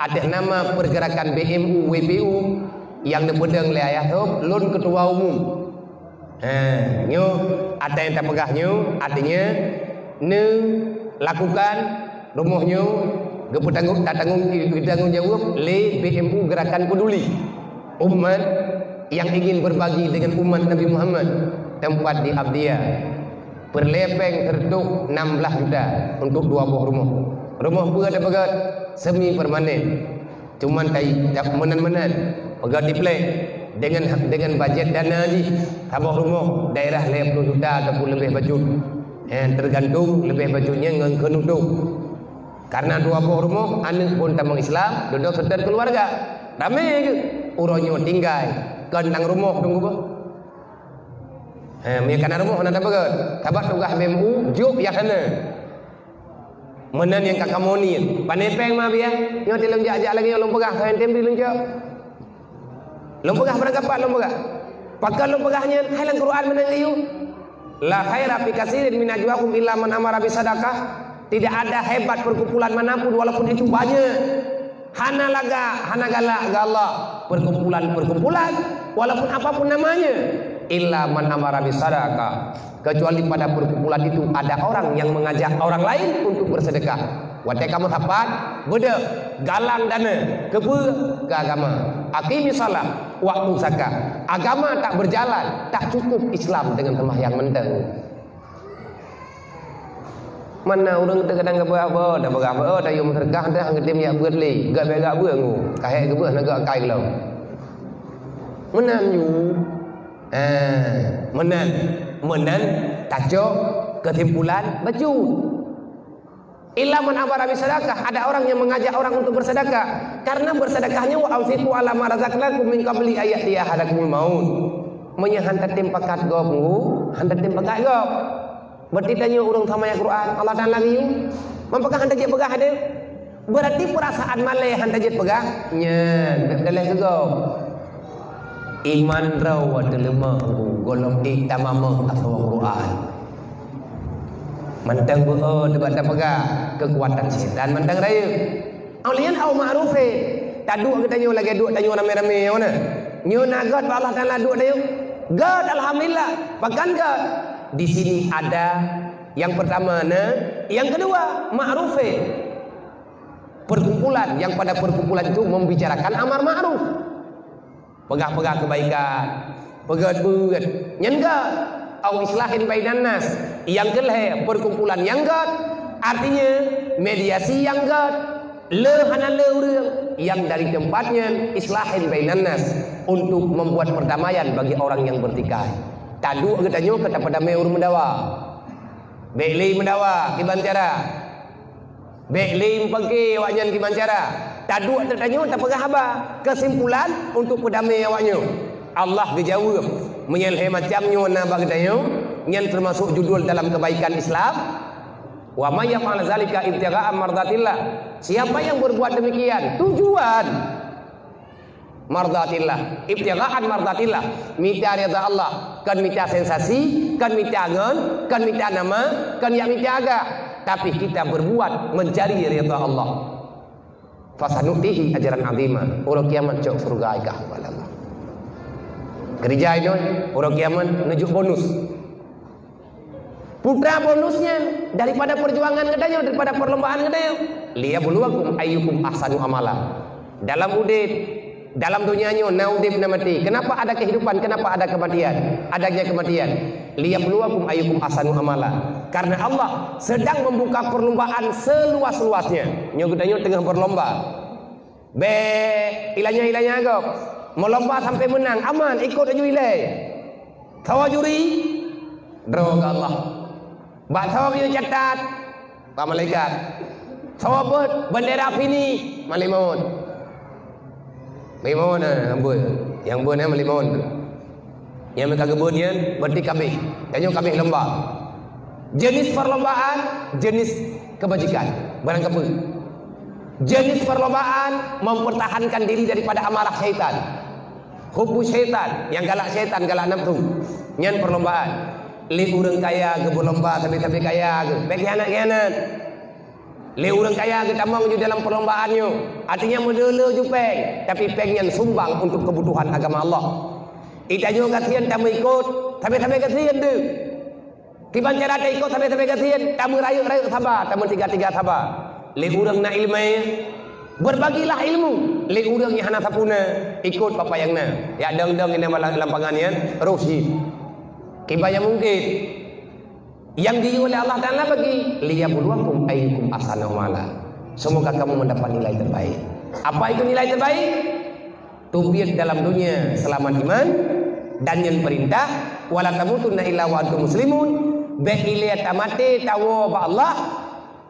ada nama pergerakan BMU WPU yang dipedang oleh ayah tu lun ketua umum Nyo ada yang tak pegah nyo, artinya ne lakukan rumahnya bertanggung jawab le BMU Gerakan Peduli umat yang ingin berbagi dengan umat Nabi Muhammad, tempat di Abdiya berlepeng terduk 16 juta untuk 2 buah rumah. Rumah pegat semi permanen, cuman kayak menan-menan pegat di plek dengan bajet dana haji sabah rumah daerah 50 juta ataupun lebih bajut. Tergantung lebih bajutnya dengan kenuduk. Karena 2 buah rumah anak pun tamang Islam, duduk sedar keluarga. Ramai je uronyo tinggal kandang rumah tunggu apa? Miakan rumah nak apa? Kabat tugas BMU job yang sana. Menan yang kakak moni, panepeng mah biar. Nyo telung ajak lagi long pegah saya tempi long jok. Long pegah berangkapat long pegah. Pakai long pegahnya halang Quran menang ayu. La khaira fi katsirin min najwahum illa man amara bi sadaqah. Tidak ada hebat perkumpulan manapun walaupun itu banyak. Hana galak galak perkumpulan walaupun apapun namanya. Illa man amara bi sadaqah. Kecuali pada perkumpulan itu ada orang yang mengajak orang lain untuk bersedekah. Watai kamu sapat beda galang dana ke agama. Aqimi salat waktu zakat. Agama tak berjalan, tak cukup Islam dengan sembahyang menteng. Mana orang terkadang apa dah berapa dah yang sedekah dah ngedim ya buat li gak begak buang kahek ke buah nak kai kalau. Menan you. Menan tajuk kesimpulan baju. Illa man amara bi sedekah, ada orang yang mengajak orang untuk bersedekah. Karena bersedekahnya wa ausiku ala ma razaqnakum min qabli ayati ahadakumul maut. Menyahantar tempakat gopmu, hantar tempakat gop. Berarti tanya urang sama yang Quran, Allah dan lagi you. Mampakah hantar je pegah ada? Berarti perasaan malai hantar je pegah. Nya, dalam ke gop. Iman raw ada lemah golong itamamah asal Quran. Mantang debat pegah kekuatan setan mantang raya. Aulian au ma'rufe. Taduk kita nyo lagi duk tanyo rame-rame mana? Nyo nagat Allah Taala duk dayu. God alhamdulillah. Bahkan God di sini ada yang pertama yang kedua ma'rufe. Perkumpulan yang pada perkumpulan itu membicarakan amar ma'ruf. Pegah-pegah kebaikan, pegat-pegat, nyenggat, au islahin bainan nas, yang keleh perkumpulan yang gat, artinya mediasi yang gat, lehana leurang, yang dari tempatnya islahin bainan nas untuk membuat perdamaian bagi orang yang bertikai. Tadu katanya kata pada meur mendawa, beli mendawa kiban cara, beli pagi wajan kiban cara. Tadu tertanya tak pegah apa kesimpulan untuk perdamai awaknya. Allah dijawab menyelhe macamnya na bagdanya yang termasuk judul dalam kebaikan Islam. Wa may yaf'al zalika ibtigha'a mardatillah. Siapa yang berbuat demikian tujuan mardatillah, ibtigha'an mardatillah, minta ridha Allah, kan minta sensasi, kan minta angan, kan minta nama, kan yang minta agak. Tapi kita berbuat mencari ridha Allah. Fasanutihi ajaran azimah. Orang kiamat cok surga ikah kepada Allah. Kerja itu orang kiamat nujuk bonus. Putra bonusnya daripada perjuangan katanya, daripada perlombaan katanya. Liyabluwakum ayyukum ahsanu amala. Dalam udip, dalam dunianya naudib namati. Kenapa ada kehidupan? Kenapa ada kematian? Adanya kematian. Liyabluwakum ayyukum ahsanu amala. Karena Allah sedang membuka perlombaan seluas-luasnya. Nyogudanya tengah berlomba. Ilahnya agak melomba sampai menang, aman ikut aja ilai. Tawajuri drog Allah. Bak tawag ini catat Pak malaikat. Tawabut bendera fini malimun. Malimun ambul. Yang bun malimun. Yang mereka gebunnya berarti kami. Tanya kami lomba. Jenis perlombaan, jenis kebajikan, barang kepu. Jenis perlombaan mempertahankan diri daripada amarah syaitan. Hubu syaitan, yang galak syaitan, galak nafsu. Nyan perlombaan. Li urang kaya ke berlomba sampai kaya ke. Bagi anak-anak. Li urang kaya ke tamang ju dalam perlombaannya. Artinya modele ju peng, tapi peng yang sumbang untuk kebutuhan agama Allah. Ita juga kasihan tak ikut tabe-tabe kasihan tu. Kiban cara tak ikut tabe-tabe kasihan, tamu rayu-rayu sabar, tamu tiga-tiga sabar. Le urang nak ilmu, berbagilah ilmu. Le urang yang hana sapuna, ikut apa yang na. Ya deng-deng ini lampangannya, rosi. Kiban yang mungkin. Yang di oleh Allah Ta'ala bagi liyabluwakum ayyukum ahsanu amala. Semoga kamu mendapat nilai terbaik. Apa itu nilai terbaik? Tubiat dalam dunia selamat iman dan yang perintah wala tamutunna illa wa antum muslimun. Be ile tamate tawo ba Allah.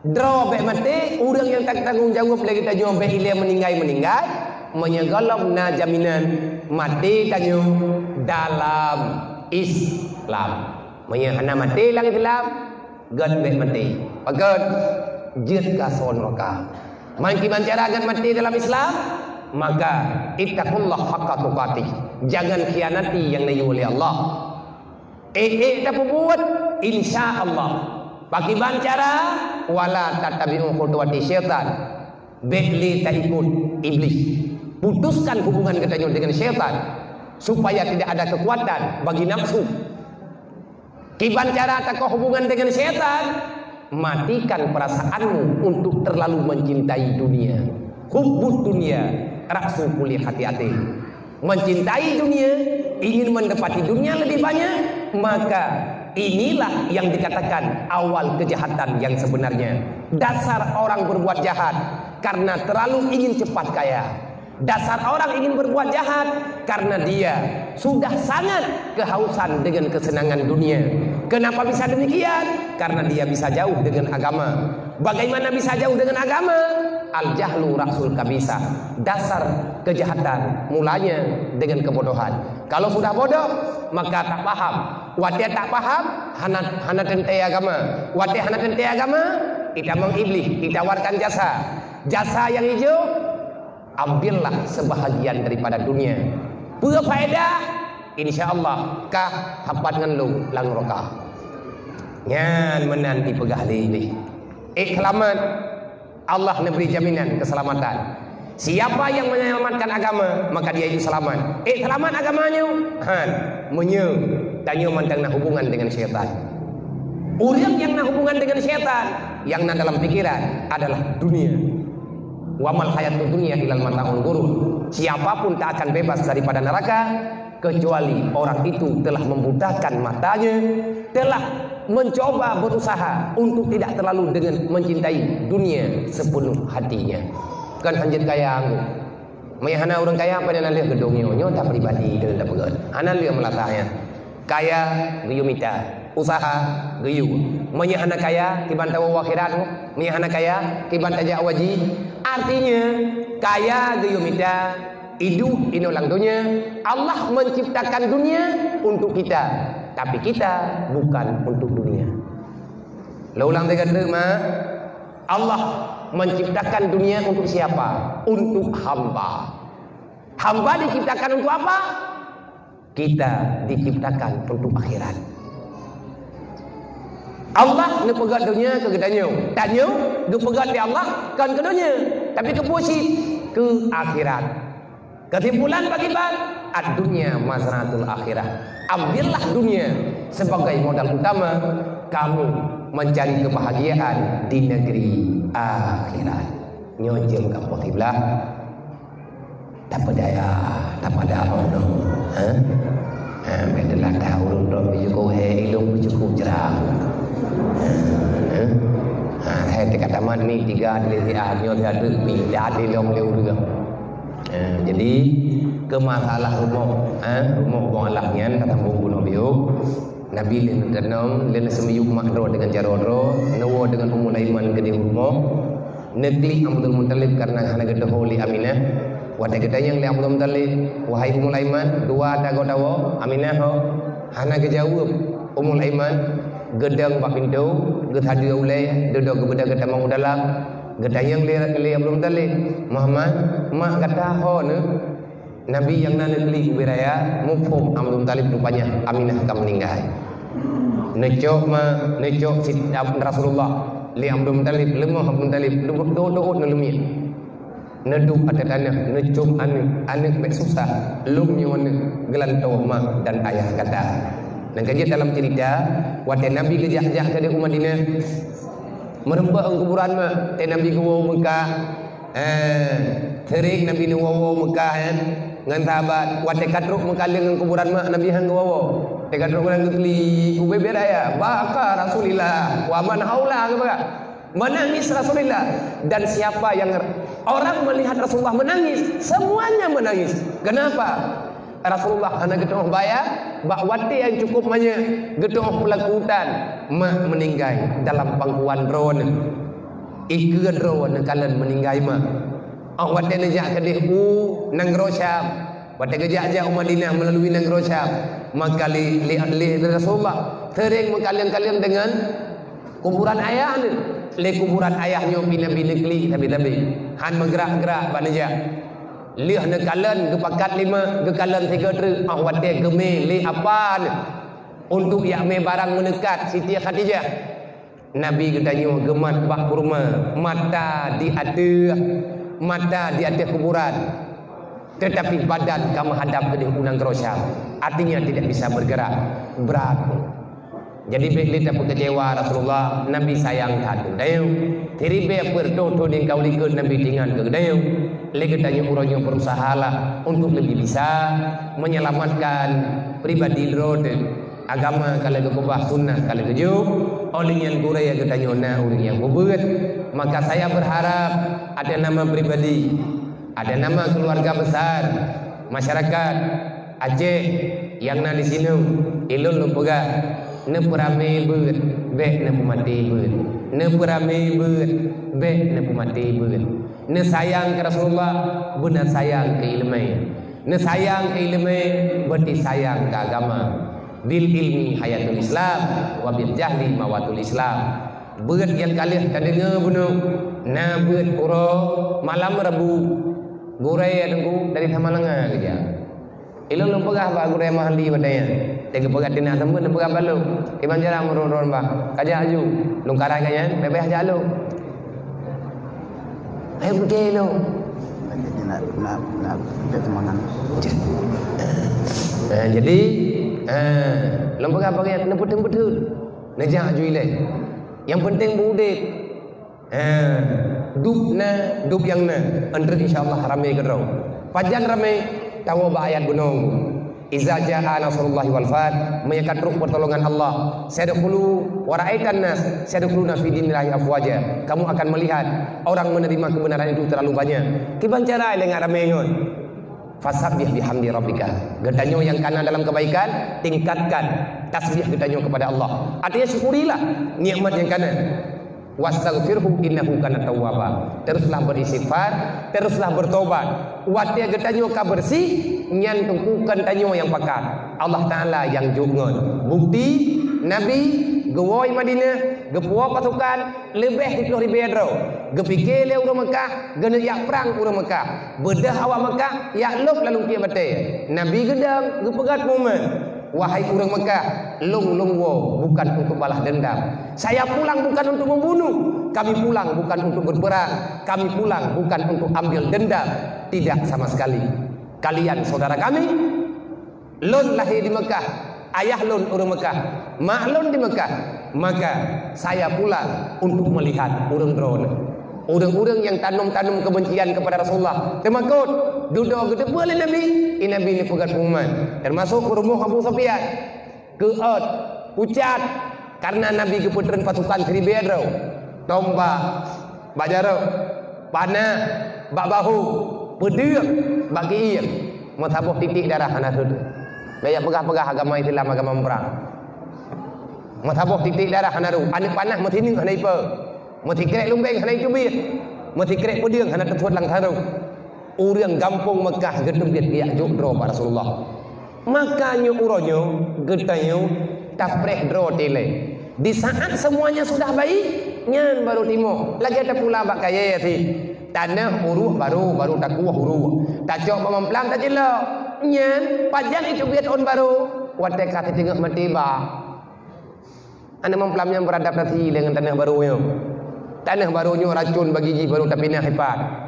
Draw be mate urang yang tak tanggung jawab lagi tanyo be ile meninggal menyegalom na jaminan mati tanyo dalam Islam. Hana mati lang Islam, gad be mati. Pagad jid ka son neraka. Man ki cara gad mati dalam Islam, maka ittaqullah haqqa tuqatih. Jangan khianati yang diuji oleh Allah. Tak buat insyaallah. Bagi cara wala tatabi'u khutuwati syaitan. Bekli tak ikut iblis. Putuskan hubungan kita dengan syaitan supaya tidak ada kekuatan bagi nafsu. Kiban cara tak hubungan dengan syaitan, matikan perasaanmu untuk terlalu mencintai dunia. Hubbud dunia raksu kulli hati-hati. Mencintai dunia, ingin mendapati dunia lebih banyak, maka inilah yang dikatakan awal kejahatan yang sebenarnya. Dasar orang berbuat jahat karena terlalu ingin cepat kaya. Dasar orang ingin berbuat jahat karena dia sudah sangat kehausan dengan kesenangan dunia. Kenapa bisa demikian? Karena dia bisa jauh dengan agama. Bagaimana bisa jauh dengan agama? Al-jahlu raksul kabisa. Dasar kejahatan mulanya dengan kebodohan. Kalau sudah bodoh, maka tak paham. Wate tak paham, hana tentai agama. Wate hana tentai agama, kita mengiblis, kita tawarkan jasa. Jasa yang hijau, ambillah sebahagian daripada dunia. Pura faedah, insyaallah kah hapat ngan lu lang neraka. Ngan menanti pegahli ini. Selamat, Allah memberi jaminan keselamatan. Siapa yang menyelamatkan agama, maka dia itu selamat. Selamat agamanya, menye tanya mantang nak hubungan dengan syaitan. Orang yang nak hubungan dengan syaitan, yang nak dalam pikiran adalah dunia. Wamal hayatud dunya ilal mata'ul ghurur. Siapapun tak akan bebas daripada neraka kecuali orang itu telah membudahkan matanya, telah mencoba berusaha untuk tidak terlalu dengan mencintai dunia sepenuh hatinya. Kan hanjat kaya aku. Mayahana orang kaya pada nak lihat gedungnya, nyo tak pribadi dia tak pegat. Ana lihat melatahnya. Kaya geyu mita, usaha geyu. Mayahana kaya kiban tahu akhirat, mayahana kaya kiban tajak waji. Artinya kaya geyu mita, hidup ini ulang dunia. Allah menciptakan dunia untuk kita, tapi kita bukan untuk dunia. Ulang tiga mah Allah menciptakan dunia untuk siapa? Untuk hamba. Hamba diciptakan untuk apa? Kita diciptakan untuk akhirat. Allah nak pegat dunia ke gedanya. Tanya, dia pegat di Allah kan ke dunia. Tapi ke posisi ke akhirat. Kesimpulan bagi bang, ad-dunya mazratul akhirah. Ambillah dunia sebagai modal utama kamu mencari kebahagiaan di negeri akhirat. Nyonjem ke potiblah. Tak pada ono. Bedelah tahu urun biju ilung biju cerah. Hai kata man ni tiga dari nyo ada pindah di long leu. Jadi ke masalah rumah bongalahnya kata bungkuno biu. Nabi len tenang len semiyuk makro dengan jarodro, nawo dengan Ummul Aiman ke di rumah. Negeri Abdul Muttalib karena hana gedoh li Aminah. Wadah kita yang li Abdul Muttalib, wahai Ummul Aiman, dua dago dawo Aminah ho. Hana kejawab Ummul Aiman gedang pak pintu, ged hadir ulai, duduk kepada kita mau dalam. Gedang yang li Abdul Muttalib, Muhammad, mak kata ho ne. Nabi yang nanti beraya mufhum Abdul Muttalib rupanya Aminah akan meninggal. Necok si Rasulullah li Abdul Muttalib lemah Abdul Muttalib doa nelumi. Neduk ada tanah necok anak mek susah lumnya gelan mak dan ayah kata Dan kajian dalam cerita waktu Nabi kejak-jak ke umat Madinah merembak kuburan mah Nabi ke Mekah terik Nabi ni wawo Mekah kan dengan sahabat waktu katruk Mekah dengan kuburan mah Nabi hang wawo katruk orang keli ube beraya baka Rasulillah wa man haula ke menangis Rasulullah. Dan siapa yang orang melihat Rasulullah menangis, semuanya menangis. Kenapa? Rasulullah hanya getong bayar bak wati yang cukup banyak getong pelakutan meninggal dalam pangkuan drone ikut drone kalian meninggal mah wati nejak kedih nang rosyam wati gejak Madinah melalui nang rosyam maka li Rasulullah sering kalian dengan kuburan ayah ni le kuburan ayahnya bina-bina keli tapi han menggerak-gerak pak nejak liah ne kalen ke pakat 5 ke kalen 3 tru wate geme li apa ne untuk yak me barang menekat Siti Khadijah Nabi katanya gemat bak kurma mata di atas kuburan tetapi badan kamu hadap ke unang Rosyam artinya tidak bisa bergerak berat. Jadi beli tak kecewa Rasulullah Nabi sayang kadu dayu tiribe pertoto ning kau likut Nabi tingan ke dayu lagi tanya orang yang berusahalah untuk lebih bisa menyelamatkan pribadi road agama kalau kebah sunnah kalau keju oleh yang gurai yang katanya na orang yang bobot maka saya berharap ada nama pribadi ada nama keluarga besar masyarakat Aceh yang na di sini ilun lupa ne perame beut be ne pemati beut ne perame beut be ne pemati beut ne sayang ke Rasulullah benar sayang ke ilmu ne sayang ke ilmu berarti sayang ke agama bil ilmi hayatul Islam wa bil jahli mawatul Islam beut yang kalian kadenga bunuh na beut uro malam Rabu gurai adengku dari Tamalanga kerja ilmu lumpagah ba gurai mahali badaya tega pegat tina tembun dan pegat balu iban jarang merun-run bah kajak aju lungkarai kaya bebeh aja lu ayo pergi lu nak ketemuan jadi lembaga bagian nak betul-betul nejak aju ilai yang penting budik dub yang na andre insyaallah ramai kerau pajan ramai tahu ayat gunung Iza jaa nasrullahi wal fath menyekatruk pertolongan Allah sadkhulu wa ra'aitan nas sadkhuluna fi dinillahi afwaja kamu akan melihat orang menerima kebenaran itu terlalu banyak kiban cara dengan ramengon fasabbih bihamdi rabbika gedanyo yang kana dalam kebaikan tingkatkan tasbih gedanyo kepada Allah artinya syukurilah nikmat yang kana wastaghfirhu innahu kana tawwaba teruslah beristighfar teruslah bertobat wate gedanyo ka bersih nyan tungkukan tanyo yang pakat Allah Taala yang jungun bukti Nabi gewoi Madinah gepuo pasukan lebih 30,000 dro gepike le urang Mekah gene yak perang urang Mekah bedah awak Mekah yak lok lalu pia bate Nabi gedang gepegat momen wahai urang Mekah lung wo bukan untuk balas dendam saya pulang bukan untuk membunuh kami pulang bukan untuk berperang kami pulang bukan untuk ambil dendam tidak sama sekali kalian saudara kami lun lahir di Mekah ayah lun urang Mekah mak lun di Mekah maka saya pulang untuk melihat orang-orang yang tanam kebencian kepada Rasulullah temakut duduk gede boleh Nabi ini pegat umat termasuk rumah Abu Sufyan keot pucat karena Nabi keputren pasukan 1000 dro tombak bajaro panah bak bahu pedang bagi ia matabuh titik darah anak tu gaya pegah-pegah agama Islam agama perang matabuh titik darah anak tu anak panah mati ni anak ipa mati krek lumbeng anak cubit mati krek pedang anak tetuat lang taruh urang kampung Mekah gedung dia giak jodro pada Rasulullah makanya uronyo getanyo taprek dro tele di saat semuanya sudah baik nyan baru timo lagi ada pula bak kaya si tanah uruh baru takuah uruh tajok memplang tak jelak nyan pajan itu biat on baru watek kata tengok mati ba anda memplamnya beradaptasi dengan tanah barunya tanah barunya racun bagi ji baru tapi nah hebat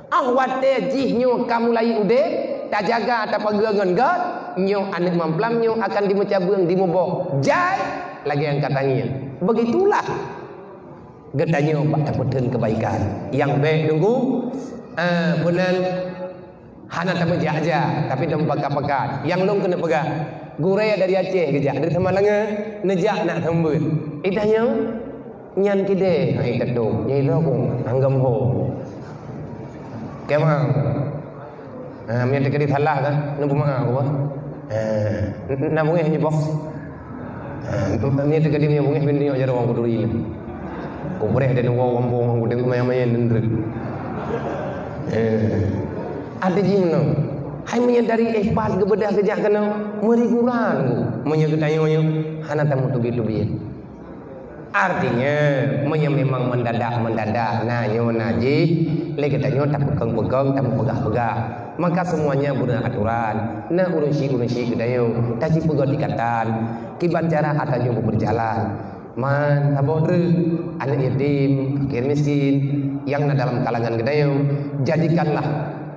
watek jihnya kamu lai ude tak jaga tak pegangan god nyo anak mamplam nyo akan dimecabung dimobok jai lagi yang katanya. Begitulah gedanya tak dapetin kebaikan yang baik nunggu benar hana tak menjaja tapi dah pekat-pekat yang long kena pegang gurai dari Aceh kejak dari Tamalanga nejak nak tembus idahnya nyan kide ai tetu nyai rokong anggam ho kemang mian tekedi salah kan nampu maa ko ba nampungi hanya box mian tekedi mian bungi bin nyo jaro wong kuduri ko breh den wo wombong ko den maya-maya nendrek ada jimno hai menyadari ihpat gebedah kejak kena meriguran menyegetayo hana tamu tubi-tubi. Artinya memang mendadak nah nyo naji lagi tanyo tak pegang tak pegang maka semuanya benar aturan nah urusi gedayo taji pegang ikatan kiban cara atanyo berjalan man tabodre anak yatim fakir miskin yang dalam kalangan gedayo jadikanlah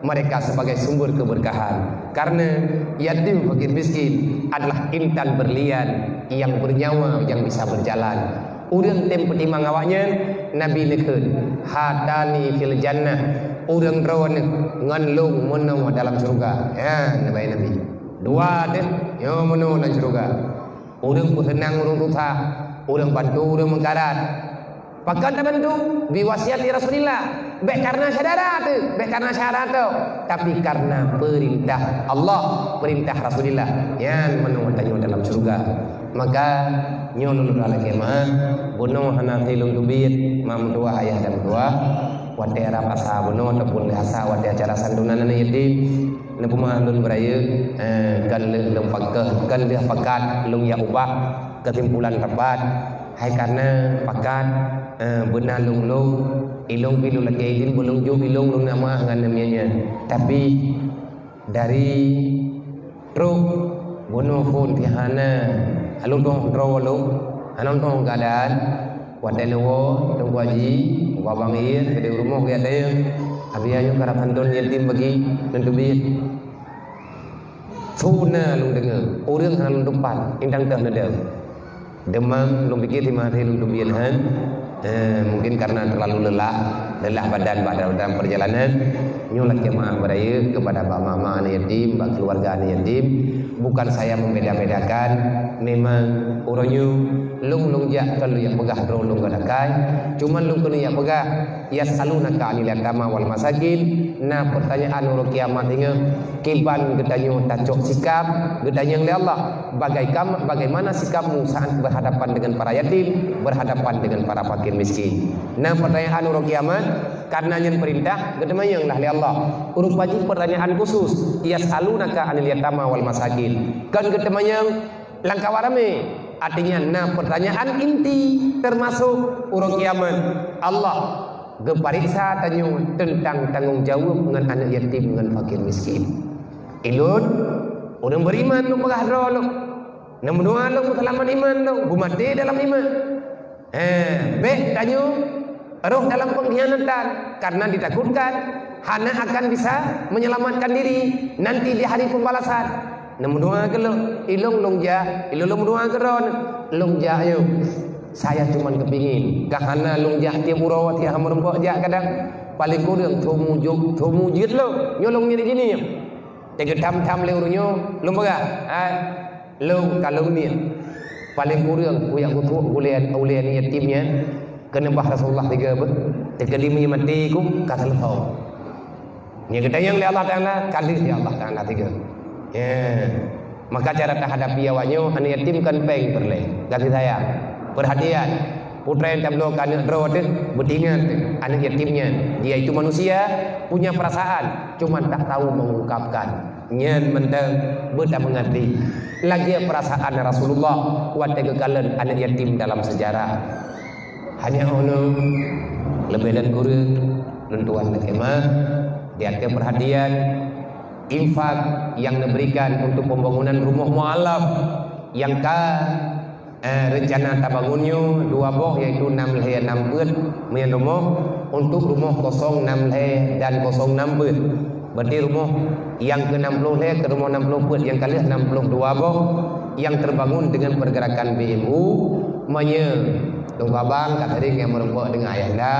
mereka sebagai sumber keberkahan karena yatim fakir miskin adalah intan berlian yang bernyawa yang bisa berjalan. Urang tem petimang awaknya Nabi nekeun hatani fil jannah urang rawan ngan lung menang dalam surga ya Nabi dua deh yo menang dalam surga urang senang urang susah urang bantu urang mengkarat pakan tak bantu biwasiat Rasulillah baik karena syarat tu tapi karena perintah Allah perintah Rasulillah yang menang dalam surga maka nyolul lagi mah bunuh hana tilung tubit mam dua ayah dan dua wadera pasa bunuh ataupun biasa wadera acara santunan yatim nepu mahlun beraya kan lung pakah kan dia pakat lung ya ubah kesimpulan tepat hai karena pakat benar lung ilung pilu lagi izin belum jo ilung lung nama ngan namanya tapi dari truk bunuh pun tihana alung dong rawalo anon dong keadaan wadelewo dong waji babang iya gede rumah ge ada abianyo karapan don yatim bagi nentubit suna lung dengar urang halung depan indang teh nedeu demam lung pikir di mari lung tubit han mungkin karena terlalu lelah badan dalam perjalanan nyulat jemaah beraya kepada Pak Mama anak yatim, Pak keluarga anak yatim. Bukan saya membeda-bedakan, memang uronyu lung jak kalau yang pegah lung gadakai, cuman lung kalau yang pegah yasalunaka anil yatama wal masakin. Nah pertanyaan urut kiamat ini kiban gedanyo tacok sikap gedanya oleh Allah bagaimana sikapmu saat berhadapan dengan para yatim, berhadapan dengan para fakir miskin. Nah pertanyaan urut kiamat karena yang perintah gedanya oleh Allah. Urut wajib pertanyaan khusus yasalunaka anil yatama wal masakin. Kan gedanya langkah warame artinya nah pertanyaan inti termasuk urut kiamat Allah gepariksa tanya tentang tanggung jawab dengan anak yatim dengan fakir miskin. Ilun orang beriman lu mengahdro lu namun doa lu selamat iman lu bumati dalam iman baik tanya roh dalam pengkhianatan karena ditakutkan hana akan bisa menyelamatkan diri nanti di hari pembalasan. Namun doa ke lu ilung lungja ilung doa ke ron lungja ayo saya cuma kepingin kahana lungjah tiap urawa tiap merempok jak kadang paling kurang tomu jit lo nyolongnya di sini tega tam le urunyo lum baga lo kalau ni paling kurang kuyak kutu ulian yatimnya kena bah Rasulullah tiga lima mati ku kata lefau nya gede yang li Allah Taala kali di Allah Taala tiga maka cara terhadapi awanyo anak yatim kan peng perle kasih sayang perhatian putra yang tablo anak rawat berdingat anak yatimnya dia itu manusia punya perasaan cuma tak tahu mengungkapkan nyen mentang beda mengerti lagi perasaan Rasulullah waktu kekalen anak yatim dalam sejarah hanya ono lebih dan kurang lentuan kemah dia ke perhatian infak yang diberikan untuk pembangunan rumah mualaf yang rencana tabangunnya dua boh yaitu 6 leh 6 beut meyan rumah untuk rumah 06 leh dan 06 beut Berarti rumah yang ke-60 ke rumah 60 put yang kali 62 boh yang terbangun dengan pergerakan BMU Lung babang kat tadi yang merempuk dengan ayah anda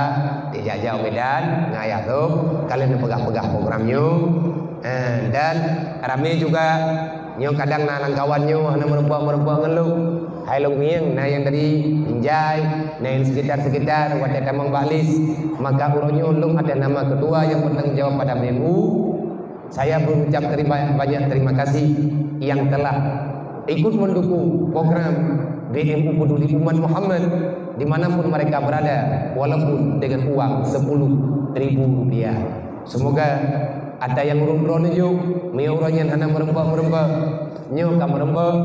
di Jajau Medan dengan ayah tu kalian pegah-pegah programnya dan ramai juga nyo kadang nalang kawannya hana merempuk ngeluh hai long mieng nah yang dari Binjai nah yang sekitar Wadah Tamang Balis maka uronyo long ada nama kedua yang bertanggung jawab pada BMU. Saya berucap banyak terima kasih yang telah ikut mendukung program BMU Peduli Umat Muhammad dimanapun mereka berada walaupun dengan uang 10.000 rupiah. Semoga ada yang urun-urun itu meurunnya hana merembak nyo ka merembak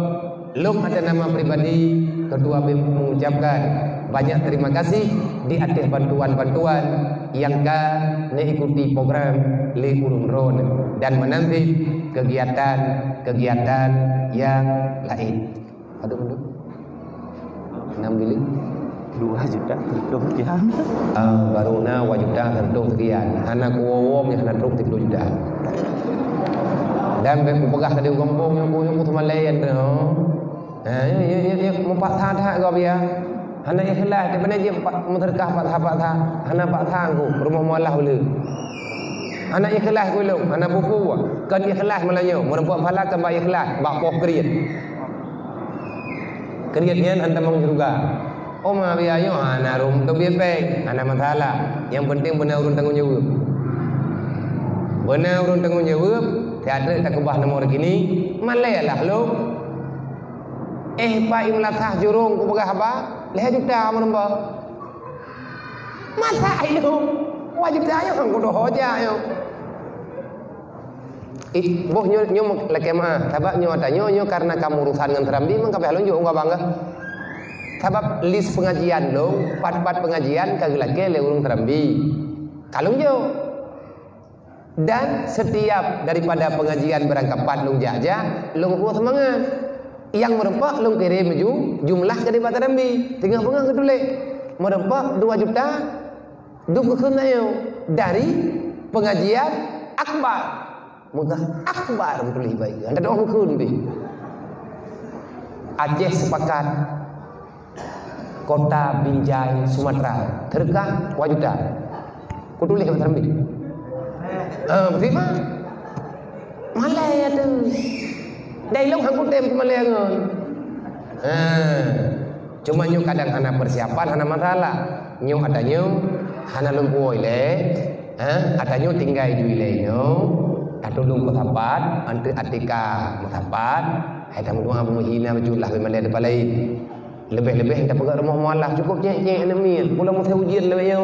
lung ada nama pribadi ketua BMU mengucapkan banyak terima kasih di atas bantuan-bantuan yang ikuti program le urun-urun dan menanti kegiatan yang lain. Aduh 6 bilik 2 juta tertuh sekian. Baru na wajuta tertuh sekian. Anak kuwom yang tertuh 3 juta. Dan aku pegah tadi gombong yang ku temalayan tu. Ya mempak tha kau biar. Anak ikhlas di mana je menterkah pak tha. Anak pak tha aku rumah mualaf beli. Anak ikhlas ku lu, anak buku kan ikhlas malanyo. Merempuan pahala kan ba ikhlas, ba poh kriat. Kriatnya anda mang juga. Oh ma biayo anak rum tu biar peng, anak masalah. Yang penting benar urun tanggung jawab. Benar urun tanggung jawab, tiada tak kubah nomor gini, malayalah lu. Pak imlatah jurung ku begah apa? Leh juta merembah. Masa itu wajib saya kan kudu hoja yo. Boh nyo leke mah, sebab nyo ada nyo karena kamu urusan dengan terambi mangka beh lunjuk enggak bangga. Sebab list pengajian lo, part-part pengajian kagak lagi le urung terambi. Kalung jo. Dan setiap daripada pengajian berangkat pat lung jaja, lung kuat semangat. Yang merempak lung kirim jumlah ke daripada terambi. Tinggal pengang kedule. Merempak 2 juta duk kenayo dari pengajian akbar. Muka akbar betul baik. Anda doa mukun bi. Aceh sepakat Kota Binjai Sumatera terkah wajuda. Ku tulis kat terambi. Betul mah. Malay tu. Dai long hang ku tem malay ngon. Cuma nyu kadang anak persiapan anak masalah. Nyu ada nyu hana lumpuoi le. Ada nyu tinggal jui le nyu. Atau lung ketapat, antu atika ketapat, hai tamu doa menghina majulah memang ada lain. Lebih-lebih kita pegang rumah mualaf cukup nyek enemy. Pulang mau ujian le yo.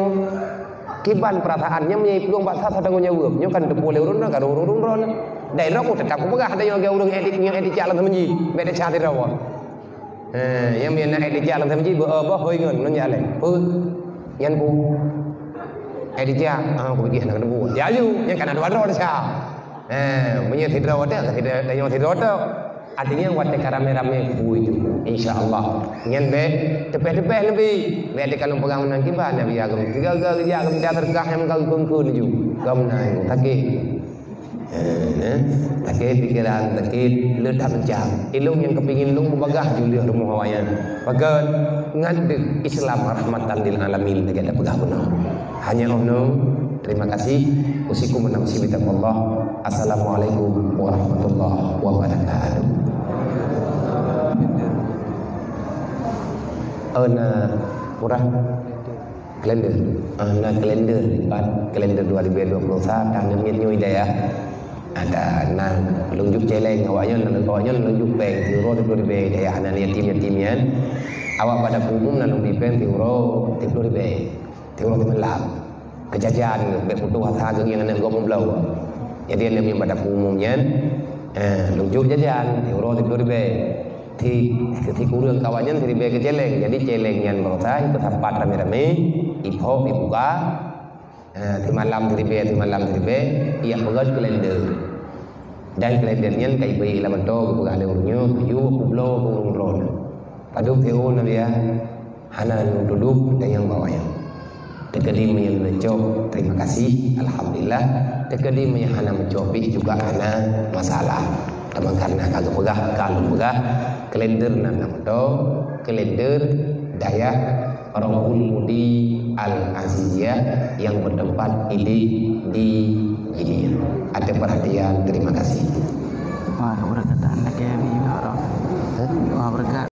Kiban perasaannya menyai peluang baksa tanggung jawab. Nyo kan boleh urun kan urun. Dai rok tetap ku pegah ada yang urung edik jalan temenji. Beda cari rawa. Yang mian edik jalan temenji bah hoi ngon nyale. Yan ku edik aku pergi nak debu. Jaju yang kan ada sia. Punya tidak ada, tidak yang tidak ada. Artinya wadah karame-rame bui itu, insyaallah. Nyen be, tepe-tepe lebih. Be ada kalau pegang nanti bah nabi agam. Tiga kerja agam dah terkah yang kau kun ju. Gam nai, takik. Takik pikiran, takik letak mencam. Ilung yang kepingin lung membagah julih rumah hawayan. Bagan ngadeg Islam rahmatan lil alamin tidak ada pegah benar. Hanya Allah. Terima kasih. Usikum menamsi bitaqullah. Assalamualaikum warahmatullahi wabarakatuh. Murah kalender. Kalender depan kalender 2021 tanggal nyoi daya. Ada nang lunjuk celeng awaknya lunjuk peng tiro 2000 daya anak yatim-yatimnya. Awak pada umum nang lunjuk peng tiro 2000. Tiro kemelap. Kejajan beputu harga yang anak gomong belau. Jadi yang lebih pada umumnya lunjuk jajan euro 30.000 ti kurang kawannya 30.000 ke celeng. Jadi celeng yang berosai ke tempat rame-rame ipo dibuka di malam 30.000 ia pegat kalender. Dan kalendernya kai bayi lawan to buka ada urunyo yu kublo urung-urung. Paduk teu nabi ya. Hana duduk dan yang bawahnya. Tekedi yang mencop, terima kasih, alhamdulillah. Tekedi yang hana mencopi juga hana masalah. Teman karena kagak pegah, kalau pegah kalender nanam do, kalender Dayak Rohul Mudi Al Aziziyah yang bertempat di Gilir. Ada perhatian, terima kasih. Wah, berkata anak ya, orang. Wah, berkata.